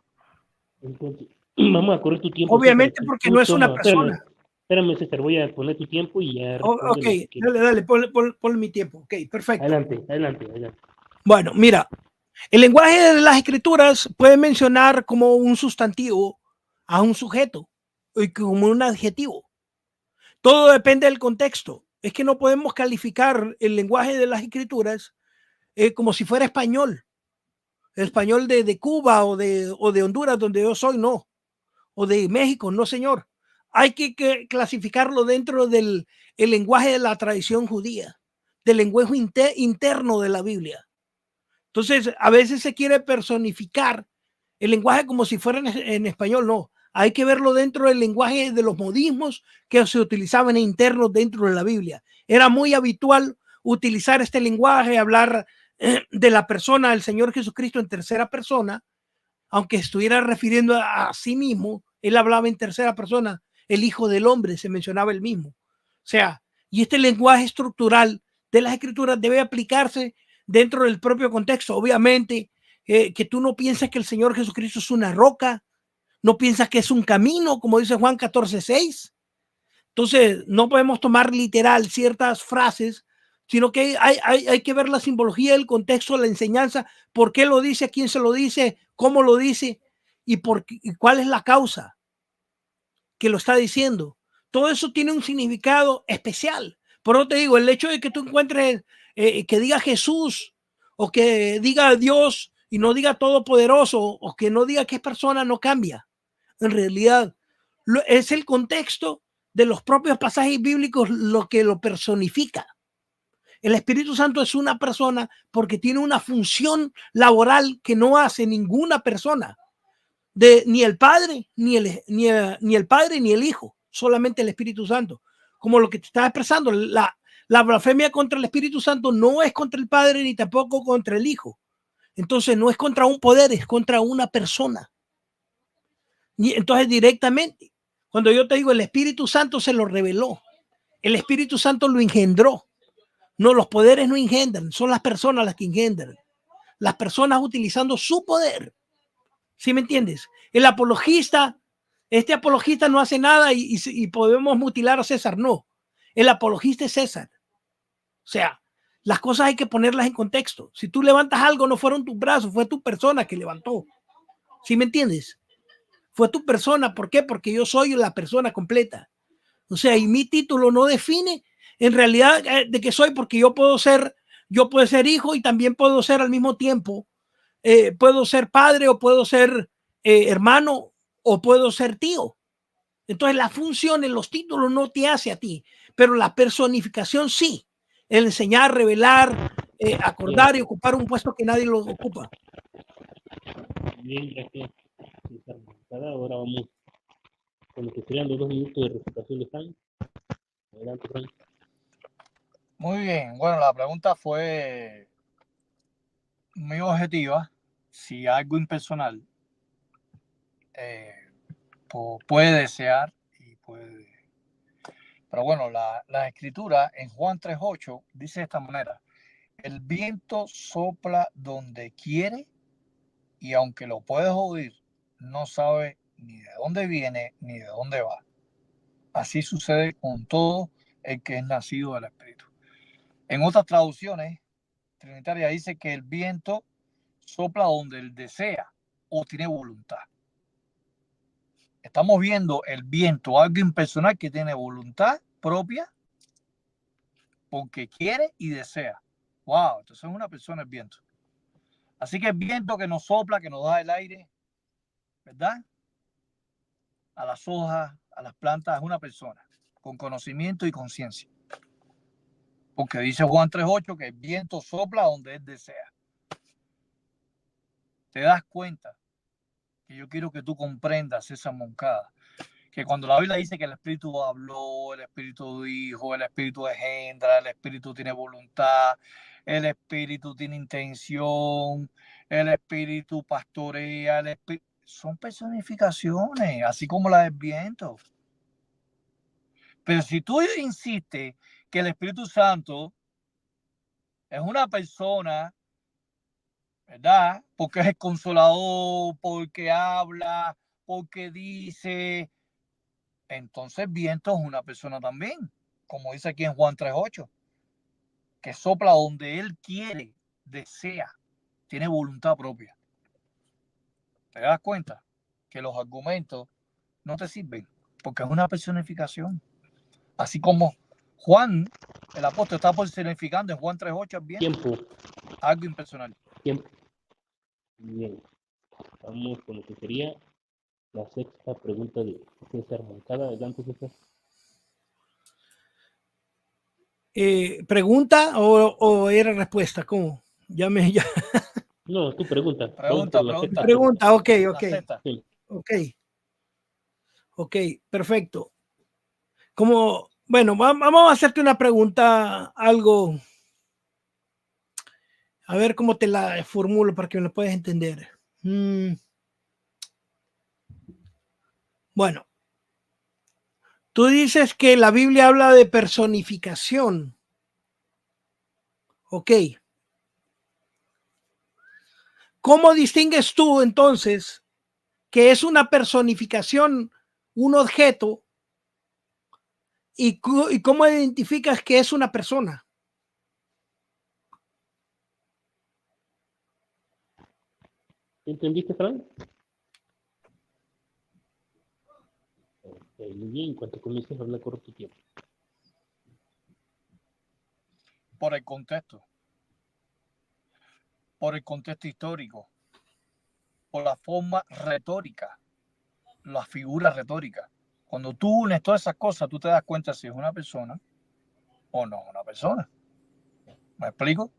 Entonces, vamos a correr tu tiempo. Obviamente César, porque no es una persona. Espérame, César, voy a poner tu tiempo y ya. Ok, dale, pon mi tiempo. Ok, perfecto. Adelante. Bueno, mira, el lenguaje de las escrituras puede mencionar como un sustantivo a un sujeto y como un adjetivo. Todo depende del contexto. Es que no podemos calificar el lenguaje de las escrituras como si fuera español. El español de Cuba o de Honduras, donde yo soy, no. O de México, no, señor. Hay que clasificarlo dentro del lenguaje de la tradición judía, del lenguaje interno de la Biblia. Entonces, a veces se quiere personificar el lenguaje como si fuera en español, no. Hay que verlo dentro del lenguaje de los modismos que se utilizaban internos dentro de la Biblia. Era muy habitual utilizar este lenguaje, hablar de la persona del Señor Jesucristo en tercera persona, aunque estuviera refiriendo a sí mismo, él hablaba en tercera persona, el Hijo del Hombre, se mencionaba el mismo. O sea, y este lenguaje estructural de las Escrituras debe aplicarse dentro del propio contexto. Obviamente, que tú no piensas que el Señor Jesucristo es una roca, no piensas que es un camino, como dice Juan 14:6. Entonces, no podemos tomar literal ciertas frases, sino que hay que ver la simbología, el contexto, la enseñanza, por qué lo dice, a quién se lo dice, cómo lo dice y cuál es la causa que lo está diciendo. Todo eso tiene un significado especial. Por eso te digo, el hecho de que tú encuentres que diga Jesús o que diga Dios y no diga Todopoderoso o que no diga qué persona no cambia. En realidad, es el contexto de los propios pasajes bíblicos lo que lo personifica. El Espíritu Santo es una persona porque tiene una función laboral que no hace ninguna persona, ni el Padre, ni el Padre, ni el Hijo, solamente el Espíritu Santo. Como lo que te estaba expresando, la blasfemia contra el Espíritu Santo no es contra el Padre ni tampoco contra el Hijo. Entonces no es contra un poder, es contra una persona. Y entonces directamente, cuando yo te digo el Espíritu Santo se lo reveló, el Espíritu Santo lo engendró. No, los poderes no engendran, son las personas las que engendran. Las personas utilizando su poder. ¿Sí me entiendes? El apologista, este apologista no hace nada y podemos mutilar a César. No, el apologista es César. O sea, las cosas hay que ponerlas en contexto. Si tú levantas algo, no fueron tus brazos, fue tu persona que levantó. ¿Sí me entiendes? Fue tu persona. ¿Por qué? Porque yo soy la persona completa. O sea, y mi título no define en realidad de qué soy, porque yo puedo ser hijo y también puedo ser al mismo tiempo, puedo ser padre o puedo ser hermano o puedo ser tío. Entonces la función en los títulos no te hace a ti, pero la personificación sí. El enseñar, revelar, acordar y ocupar un puesto que nadie lo ocupa. Bien, gracias, César Moncada. Ahora vamos con lo que serían los 2 minutos de refutación de Frank. Adelante, Frank. Muy bien, bueno, la pregunta fue muy objetiva. Si algo impersonal puede desear y puede... Pero bueno, la escritura en Juan 3:8 dice de esta manera: el viento sopla donde quiere y aunque lo puedes oír, no sabe ni de dónde viene ni de dónde va. Así sucede con todo el que es nacido del Espíritu. En otras traducciones trinitarias dice que el viento sopla donde él desea o tiene voluntad. Estamos viendo el viento, algo impersonal que tiene voluntad propia porque quiere y desea. Wow, entonces es una persona el viento. Así que el viento que nos sopla, que nos da el aire, ¿verdad? A las hojas, a las plantas, es una persona con conocimiento y conciencia. Porque dice Juan 3:8 que el viento sopla donde él desea. Te das cuenta que yo quiero que tú comprendas esa Moncada, que cuando la Biblia dice que el Espíritu habló, el Espíritu dijo, el Espíritu engendra, el Espíritu tiene voluntad, el Espíritu tiene intención, el Espíritu pastorea, son personificaciones, así como la del viento. Pero si tú insistes que el Espíritu Santo es una persona, ¿verdad? Porque es el consolador, porque habla, porque dice, entonces viento es una persona también, como dice aquí en Juan 3:8, que sopla donde él quiere, desea, tiene voluntad propia. ¿Te das cuenta? Que los argumentos no te sirven, porque es una personificación. Así como Juan, el apóstol, está personificando en Juan 3:8 al viento. Tiempo. Algo impersonal. Tiempo. Bien. Vamos con lo que sería la sexta pregunta de César Moncada. Adelante, César. ¿Pregunta o era respuesta? ¿Cómo? Ya. No, tu pregunta. Pregunta. Pregunta, ok. Sí. Ok, perfecto. Como, bueno, vamos a hacerte una pregunta, algo, a ver cómo te la formulo para que me lo puedas entender. Bueno, tú dices que la Biblia habla de personificación. Ok. ¿Cómo distingues tú entonces que es una personificación, un objeto, y cómo identificas que es una persona? ¿Entendiste, Frank? Muy bien, en cuanto comiences a hablar, corre tu tiempo. Por el contexto histórico, por la forma retórica, la figura retórica. Cuando tú unes todas esas cosas, tú te das cuenta si es una persona o no es una persona. ¿Me explico?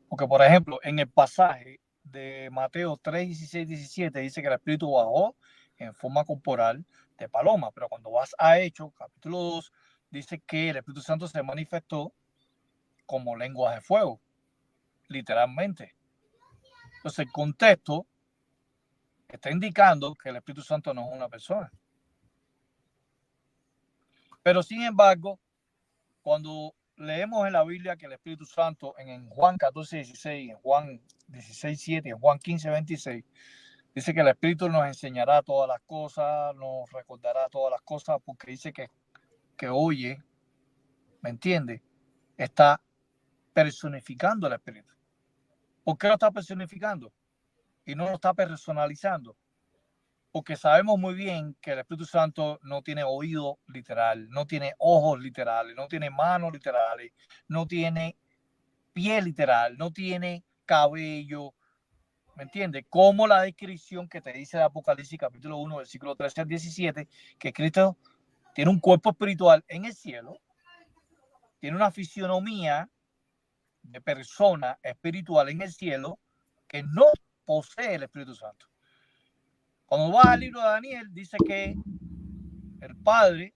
Porque, por ejemplo, en el pasaje de Mateo 3:16-17 dice que el Espíritu bajó en forma corporal de paloma, pero cuando vas a Hechos, capítulo 2, dice que el Espíritu Santo se manifestó como lenguas de fuego, literalmente. Entonces, el contexto está indicando que el Espíritu Santo no es una persona. Pero, sin embargo, cuando leemos en la Biblia que el Espíritu Santo en Juan 14:16, en Juan 16:7, en Juan 15:26, dice que el Espíritu nos enseñará todas las cosas, nos recordará todas las cosas, porque dice que oye, ¿me entiende? Está personificando el Espíritu. ¿Por qué lo está personificando? Y no lo está personalizando. Porque sabemos muy bien que el Espíritu Santo no tiene oído literal, no tiene ojos literales, no tiene manos literales, no tiene piel literal, no tiene cabello, ¿me entiendes? Como la descripción que te dice de Apocalipsis capítulo 1, versículo 13 al 17, que Cristo tiene un cuerpo espiritual en el cielo, tiene una fisionomía de persona espiritual en el cielo que no posee el Espíritu Santo. Cuando vas al libro de Daniel, dice que el Padre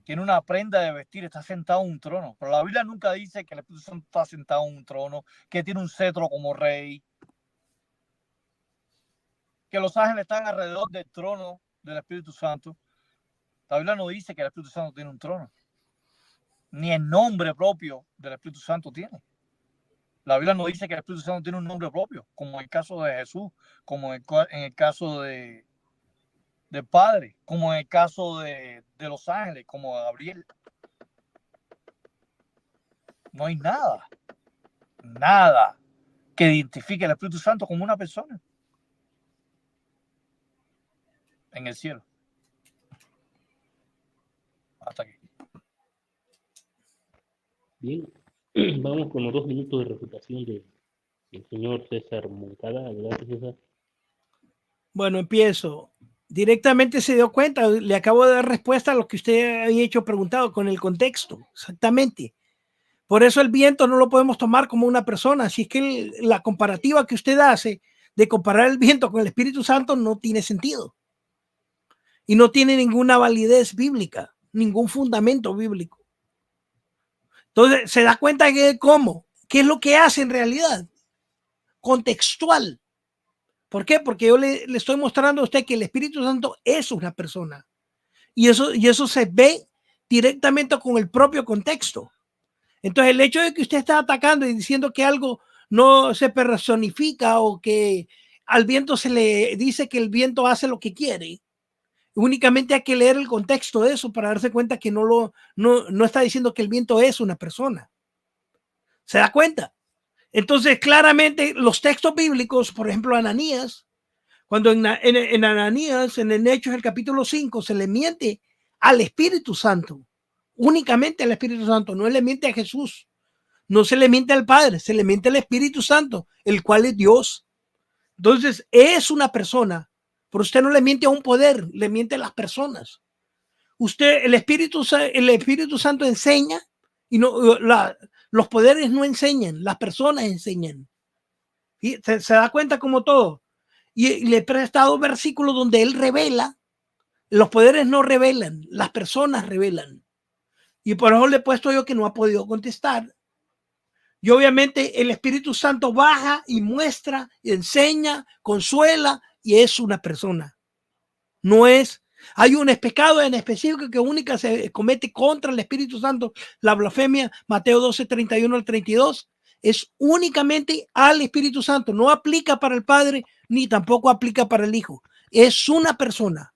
tiene una prenda de vestir, está sentado en un trono. Pero la Biblia nunca dice que el Espíritu Santo está sentado en un trono, que tiene un cetro como rey, que los ángeles están alrededor del trono del Espíritu Santo. La Biblia no dice que el Espíritu Santo tiene un trono, ni el nombre propio del Espíritu Santo tiene. La Biblia no dice que el Espíritu Santo tiene un nombre propio, como en el caso de Jesús, como en el caso del Padre, como en el caso de los ángeles, como de Gabriel. No hay nada que identifique al Espíritu Santo como una persona en el cielo. Hasta aquí. Bien, vamos con los 2 minutos de refutación del señor César Moncada. Adelante, César. Bueno, empiezo. Directamente se dio cuenta, le acabo de dar respuesta a lo que usted había hecho preguntado con el contexto, exactamente. Por eso el viento no lo podemos tomar como una persona, así es que la comparativa que usted hace de comparar el viento con el Espíritu Santo no tiene sentido. Y no tiene ninguna validez bíblica, ningún fundamento bíblico. Entonces, se da cuenta que cómo, qué es lo que hace en realidad, contextual. ¿Por qué? Porque yo le estoy mostrando a usted que el Espíritu Santo es una persona. Y eso se ve directamente con el propio contexto. Entonces, el hecho de que usted está atacando y diciendo que algo no se personifica o que al viento se le dice que el viento hace lo que quiere, únicamente hay que leer el contexto de eso para darse cuenta que no está diciendo que el viento es una persona. ¿Se da cuenta? Entonces, claramente, los textos bíblicos, por ejemplo, Ananías, cuando en Ananías, en el Hechos, el capítulo 5, se le miente al Espíritu Santo, únicamente al Espíritu Santo, no le miente a Jesús, no se le miente al Padre, se le miente al Espíritu Santo, el cual es Dios. Entonces, es una persona, pero usted no le miente a un poder, le miente a las personas. Usted, el Espíritu Santo enseña y los poderes no enseñan, las personas enseñan. ¿Sí? Se da cuenta como todo. Y le he prestado versículos donde él revela, los poderes no revelan, las personas revelan. Y por eso le he puesto yo que no ha podido contestar. Y obviamente el Espíritu Santo baja y muestra, y enseña, consuela y es una persona. No es, hay un pecado en específico que única se comete contra el Espíritu Santo, la blasfemia, Mateo 12, 31 al 32. Es únicamente al Espíritu Santo, no aplica para el Padre ni tampoco aplica para el Hijo. Es una persona.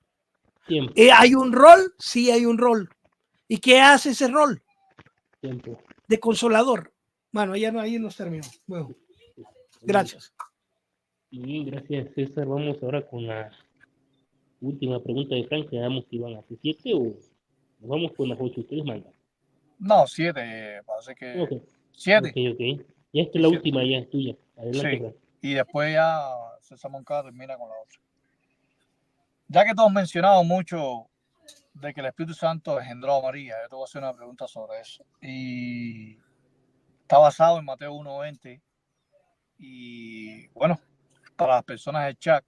Tiempo. ¿Hay un rol? Sí, hay un rol. ¿Y qué hace ese rol? Tiempo. De consolador. Bueno, ya no, ahí nos terminó. Bueno, gracias. Bien, gracias, César. Vamos ahora con la última pregunta de Frank. ¿Quedamos que iban a hacer 7 o nos vamos con las 8? Ustedes mandan. No, 7, parece que... Okay. 7. Ok. Ya esta es la última, ya es tuya. Adelante, sí. Frank. Y después ya César Moncada termina con la otra. Ya que todos hemos mencionado mucho de que el Espíritu Santo engendró a María, yo te voy a hacer una pregunta sobre eso. Y está basado en Mateo 1:20. Y bueno, para las personas del chat,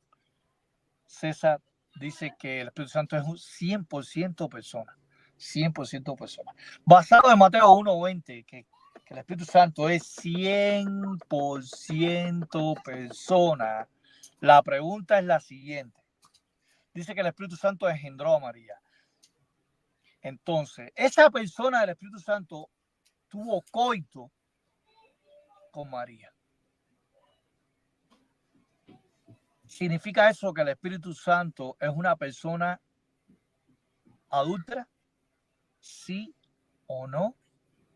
César dice que el Espíritu Santo es un 100% persona. 100% persona. Basado en Mateo 1:20, que que el Espíritu Santo es 100% persona, la pregunta es la siguiente. Dice que el Espíritu Santo engendró a María. Entonces, esa persona del Espíritu Santo tuvo coito con María. ¿Significa eso que el Espíritu Santo es una persona adúltera? ¿Sí o no?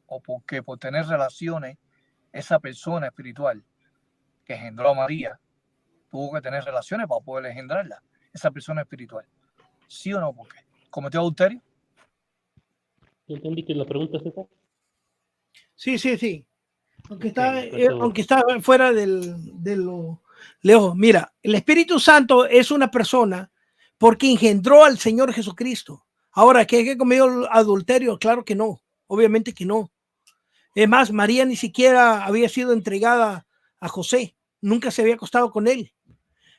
¿O porque por tener relaciones, esa persona espiritual que engendró a María tuvo que tener relaciones para poder engendrarla? Esa persona espiritual. ¿Sí o no? ¿Por qué? ¿Cometió adulterio? ¿Entendiste la pregunta, César? Sí. Aunque Perfecto. está fuera de lo lejos. Mira, el Espíritu Santo es una persona porque engendró al Señor Jesucristo. Ahora, ¿que cometió adulterio? Claro que no. Obviamente que no. Es más, María ni siquiera había sido entregada a José. Nunca se había acostado con él.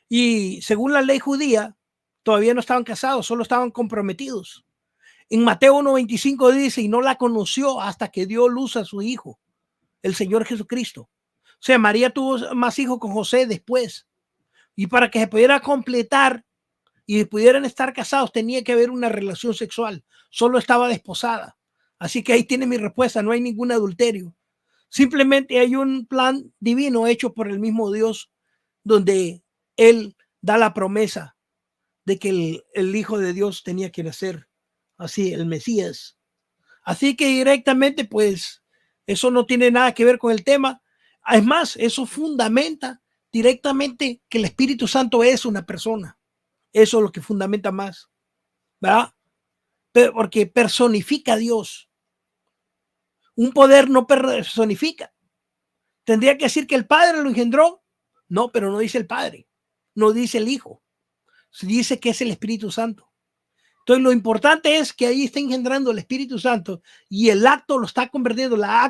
Y según la ley judía, todavía no estaban casados, solo estaban comprometidos. En Mateo 1:25 dice, y no la conoció hasta que dio luz a su hijo, el Señor Jesucristo. O sea, María tuvo más hijos con José después. Y para que se pudiera completar y pudieran estar casados, tenía que haber una relación sexual. Solo estaba desposada. Así que ahí tiene mi respuesta, no hay ningún adulterio. Simplemente hay un plan divino hecho por el mismo Dios, donde Él da la promesa de que el Hijo de Dios tenía que nacer, así, el Mesías. Así que directamente, pues, eso no tiene nada que ver con el tema. Es más, eso fundamenta directamente que el Espíritu Santo es una persona. Eso es lo que fundamenta más, ¿verdad? Porque personifica a Dios. Un poder no personifica. Tendría que decir que el Padre lo engendró. No, pero no dice el Padre. No dice el Hijo. Dice que es el Espíritu Santo. Entonces, lo importante es que ahí está engendrando el Espíritu Santo y el acto lo está convirtiendo, la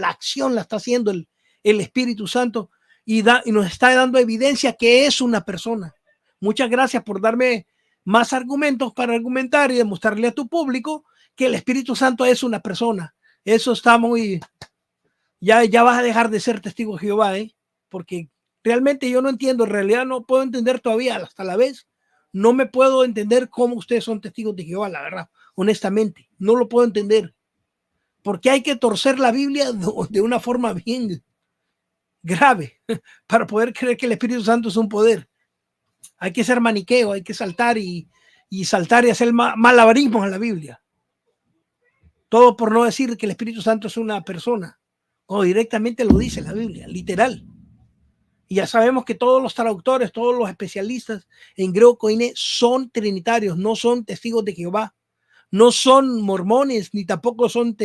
acción la está haciendo el Espíritu Santo y nos está dando evidencia que es una persona. Muchas gracias por darme más argumentos para argumentar y demostrarle a tu público que el Espíritu Santo es una persona. Eso está muy... Ya vas a dejar de ser testigo de Jehová, porque realmente yo no entiendo, en realidad no puedo entender todavía hasta la vez. No me puedo entender cómo ustedes son testigos de Jehová, la verdad, honestamente, no lo puedo entender. Porque hay que torcer la Biblia de una forma bien grave para poder creer que el Espíritu Santo es un poder. Hay que ser maniqueo, hay que saltar y saltar y hacer malabarismos en la Biblia. Todo por no decir que el Espíritu Santo es una persona, o directamente lo dice la Biblia, literal. Y ya sabemos que todos los traductores, todos los especialistas en griego koiné son trinitarios, no son testigos de Jehová, no son mormones, ni tampoco son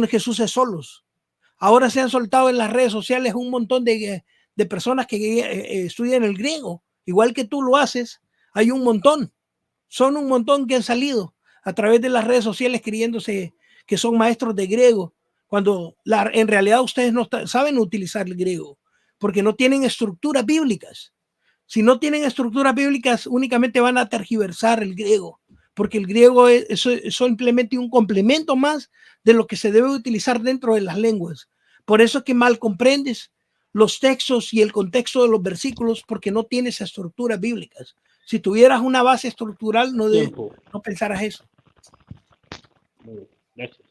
Jesuses solos. Ahora se han soltado en las redes sociales un montón de personas que estudian el griego, igual que tú lo haces. Hay un montón, son un montón que han salido a través de las redes sociales creyéndose que son maestros de griego, cuando en realidad ustedes no saben utilizar el griego, porque no tienen estructuras bíblicas. Si no tienen estructuras bíblicas, únicamente van a tergiversar el griego, porque el griego es simplemente un complemento más de lo que se debe utilizar dentro de las lenguas. Por eso es que mal comprendes los textos y el contexto de los versículos, porque no tienes estructuras bíblicas. Si tuvieras una base estructural, no pensaras eso. Muy bien, gracias.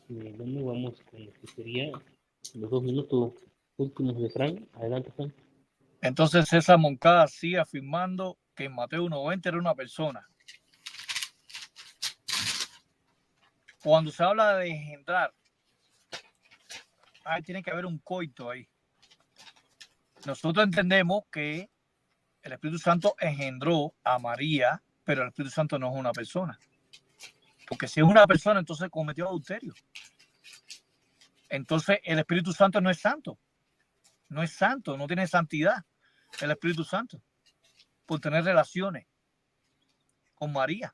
Bueno, vamos con lo que sería los 2 minutos últimos de Frank. Adelante, Frank. Entonces César Moncada sigue afirmando que en Mateo 1:20 era una persona. Cuando se habla de engendrar, tiene que haber un coito ahí. Nosotros entendemos que el Espíritu Santo engendró a María, pero el Espíritu Santo no es una persona. Porque si es una persona, entonces cometió adulterio. Entonces el Espíritu Santo no es santo. No es santo, no tiene santidad el Espíritu Santo por tener relaciones con María.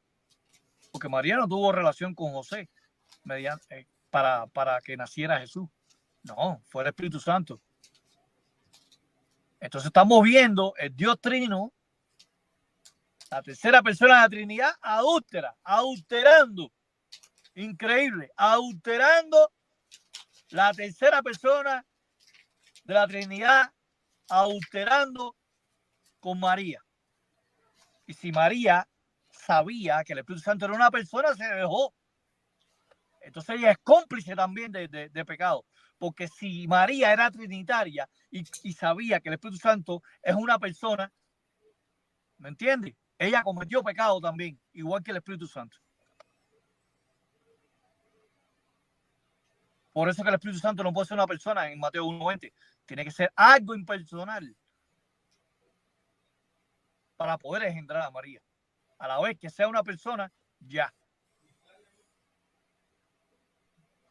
Porque María no tuvo relación con José para que naciera Jesús. No, fue el Espíritu Santo. Entonces estamos viendo el Dios Trino, la tercera persona de la Trinidad, adulterando. Increíble, adulterando la tercera persona de la Trinidad adulterando con María. Y si María sabía que el Espíritu Santo era una persona, se dejó. Entonces ella es cómplice también de pecado. Porque si María era trinitaria y sabía que el Espíritu Santo es una persona, ¿me entiendes? Ella cometió pecado también, igual que el Espíritu Santo. Por eso que el Espíritu Santo no puede ser una persona en Mateo 1:20. Tiene que ser algo impersonal para poder engendrar a María. A la vez que sea una persona, ya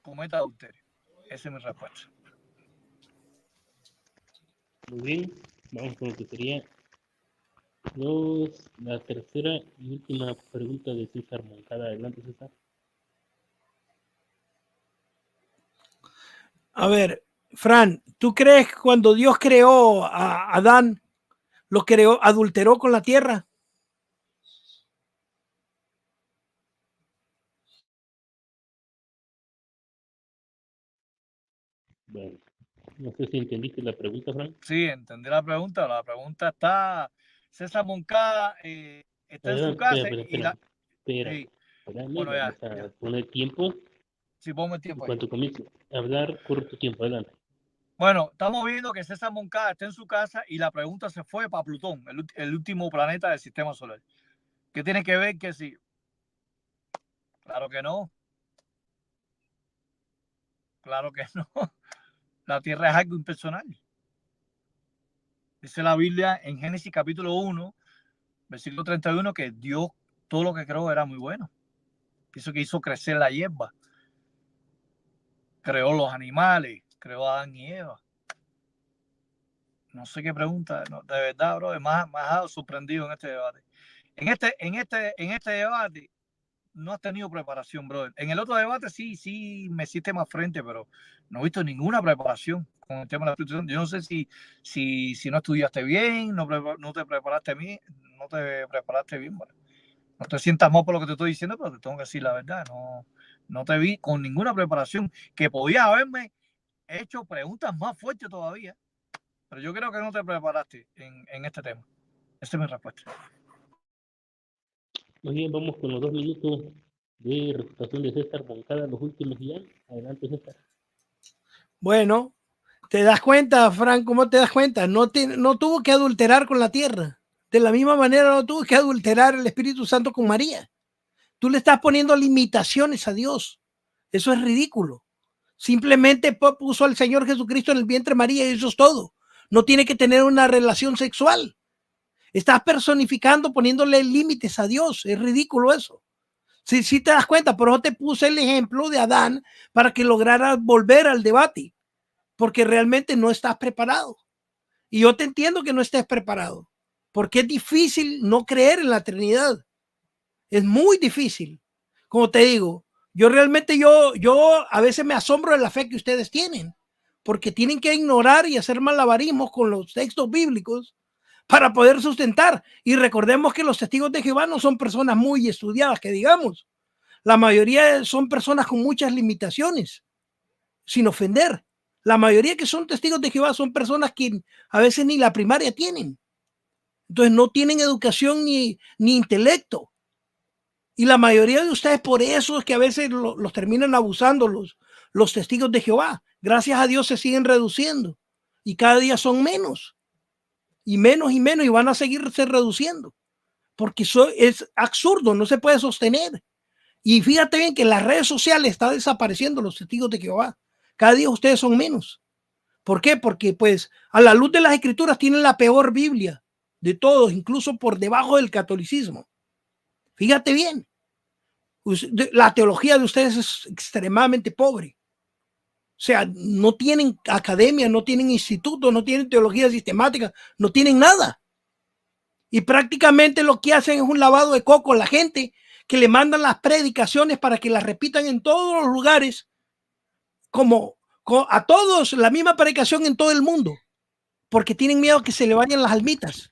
cometa adulterio. Esa es mi respuesta. Muy bien, vamos con lo que sería la tercera y última pregunta de César Moncada. Adelante, César. A ver, Fran, ¿tú crees que cuando Dios creó a Adán, lo creó, adulteró con la tierra? Bueno, no sé si entendiste la pregunta, Fran. Sí, entendí la pregunta. La pregunta está, César Moncada está en su casa y la... Espérame, Bueno, vamos a poner tiempo. Sí, ponme el En tiempo ahí. cuanto comience a hablar, corto tiempo, adelante. Bueno, estamos viendo que César Moncada está en su casa y la pregunta se fue para Plutón, el último planeta del sistema solar. ¿Qué tiene que ver que sí? Claro que no. Claro que no. La Tierra es algo impersonal. Dice la Biblia en Génesis capítulo 1, versículo 31, que Dios todo lo que creó era muy bueno. Eso que hizo crecer la hierba. Creó los animales, creó a Adán y Eva. No sé qué pregunta, no, de verdad, bro, me has sorprendido en este debate. En este debate no has tenido preparación, brother. En el otro debate sí me hiciste más frente, pero no he visto ninguna preparación con el tema de la Espíritu. Yo no sé si no estudiaste bien, no te preparaste bien, bueno. No te sientas mal por lo que te estoy diciendo, pero te tengo que decir la verdad. No te vi con ninguna preparación, que podía haberme hecho preguntas más fuertes todavía, pero yo creo que no te preparaste en este tema. Esa es mi respuesta. Muy bien, vamos con los 2 minutos de refutación de César Moncada, los últimos ya. Adelante, César. Bueno, ¿te das cuenta, Fran? ¿Cómo te das cuenta? No tuvo que adulterar con la tierra. De la misma manera no tuvo que adulterar el Espíritu Santo con María. Tú le estás poniendo limitaciones a Dios. Eso es ridículo. Simplemente puso al Señor Jesucristo en el vientre de María y eso es todo. No tiene que tener una relación sexual. Estás personificando, poniéndole límites a Dios. Es ridículo eso. Si te das cuenta, por eso te puse el ejemplo de Adán para que lograras volver al debate, porque realmente no estás preparado. Y yo te entiendo que no estés preparado, porque es difícil no creer en la Trinidad. Es muy difícil. Como te digo, yo realmente yo a veces me asombro de la fe que ustedes tienen, porque tienen que ignorar y hacer malabarismos con los textos bíblicos para poder sustentar. Y recordemos que los testigos de Jehová no son personas muy estudiadas, que digamos. La mayoría son personas con muchas limitaciones, sin ofender. La mayoría que son testigos de Jehová son personas que a veces ni la primaria tienen. Entonces no tienen educación ni intelecto. Y la mayoría de ustedes por eso es que a veces los terminan abusando los testigos de Jehová. Gracias a Dios se siguen reduciendo y cada día son menos y menos y van a seguirse reduciendo porque eso es absurdo, no se puede sostener. Y fíjate bien que en las redes sociales está desapareciendo los testigos de Jehová. Cada día ustedes son menos. ¿Por qué? Porque pues a la luz de las escrituras tienen la peor Biblia de todos, incluso por debajo del catolicismo. Fíjate bien. La teología de ustedes es extremadamente pobre. O sea, no tienen academia, no tienen instituto, no tienen teología sistemática, no tienen nada. Y prácticamente lo que hacen es un lavado de coco a la gente, que le mandan las predicaciones para que las repitan en todos los lugares, como a todos la misma predicación en todo el mundo, porque tienen miedo que se le vayan las almitas.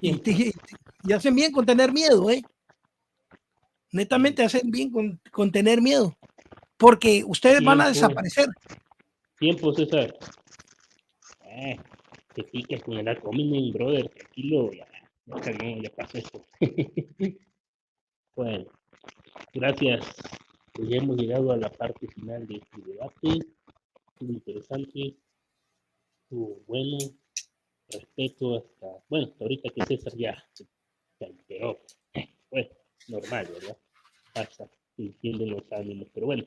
Y hacen bien con tener miedo, ¿eh? Netamente hacen bien con tener miedo. porque ustedes van a Tiempo. desaparecer. Tiempo, César. Te piques con el Acominen, brother. Tranquilo, ya no, ya pasó esto. Bueno, gracias. Pues ya hemos llegado a la parte final de este debate. Estuvo interesante, estuvo bueno. Respeto hasta, bueno, hasta ahorita que César ya se alteró. Pues, normal, ¿verdad? Pasa, se entienden los ánimos. Pero bueno,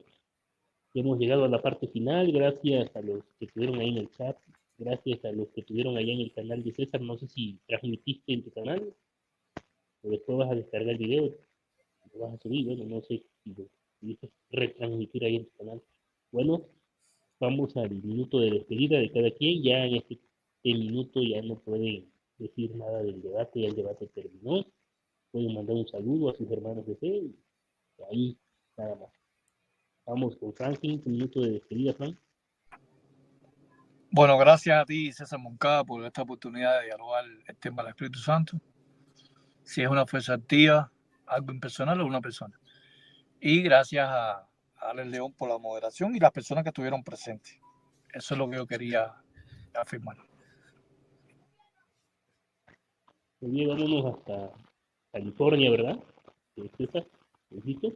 ya hemos llegado a la parte final. Gracias a los que estuvieron ahí en el chat. Gracias a los que estuvieron allá en el canal de César. No sé si transmitiste en tu canal o después vas a descargar el video, lo vas a subir. Bueno, no sé si lo pudiste retransmitir ahí en tu canal. Bueno, vamos al minuto de despedida de cada quien. Ya en este minuto ya no pueden decir nada del debate, ya el debate terminó. Pueden mandar un saludo a sus hermanos de fe y ahí nada más. Vamos con Franklin, un minuto de despedida, Frank. Bueno, gracias a ti, César Moncada, por esta oportunidad de dialogar el tema del Espíritu Santo. Si es una fuerza activa, algo impersonal o una persona. Y gracias a Alex León por la moderación y las personas que estuvieron presentes. Eso es lo que yo quería afirmar. Muy bien, vámonos hasta California, ¿verdad? César, ¿dijiste?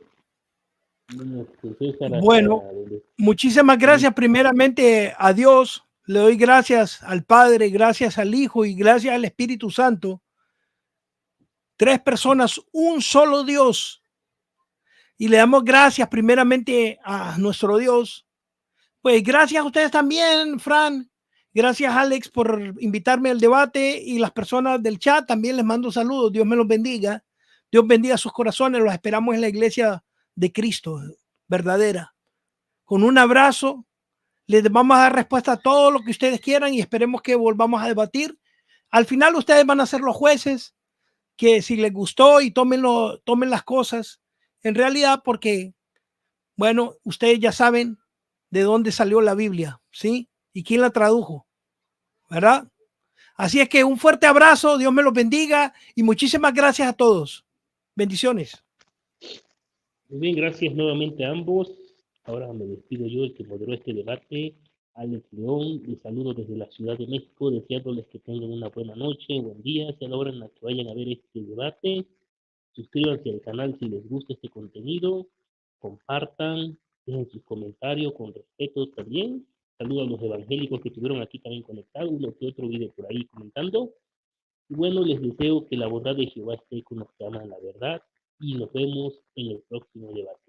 Vámonos con César hasta Bueno, donde... muchísimas gracias primeramente a Dios. Le doy gracias al Padre, gracias al Hijo y gracias al Espíritu Santo. 3 personas, un solo Dios. Y le damos gracias primeramente a nuestro Dios. Pues gracias a ustedes también, Fran. Gracias, Alex, por invitarme al debate y las personas del chat también les mando saludos. Dios me los bendiga. Dios bendiga sus corazones. Los esperamos en la iglesia de Cristo, verdadera. Con un abrazo, les vamos a dar respuesta a todo lo que ustedes quieran y esperemos que volvamos a debatir. Al final ustedes van a ser los jueces, que si les gustó y tomen las cosas en realidad, porque, bueno, ustedes ya saben de dónde salió la Biblia, ¿sí? Y quién la tradujo, ¿verdad? Así es que un fuerte abrazo, Dios me los bendiga y muchísimas gracias a todos. Bendiciones. Muy bien, gracias nuevamente a ambos. Ahora me despido yo, el que moderó este debate, Alex León. Les saludo desde la Ciudad de México, deseándoles que tengan una buena noche, buen día, sea la hora en la que vayan a ver este debate. Suscríbanse al canal si les gusta este contenido, compartan, dejen sus comentarios con respeto también. Saludo a los evangélicos que estuvieron aquí también conectados, uno que otro video por ahí comentando. Y bueno, les deseo que la bondad de Jehová esté con los que aman la verdad y nos vemos en el próximo debate.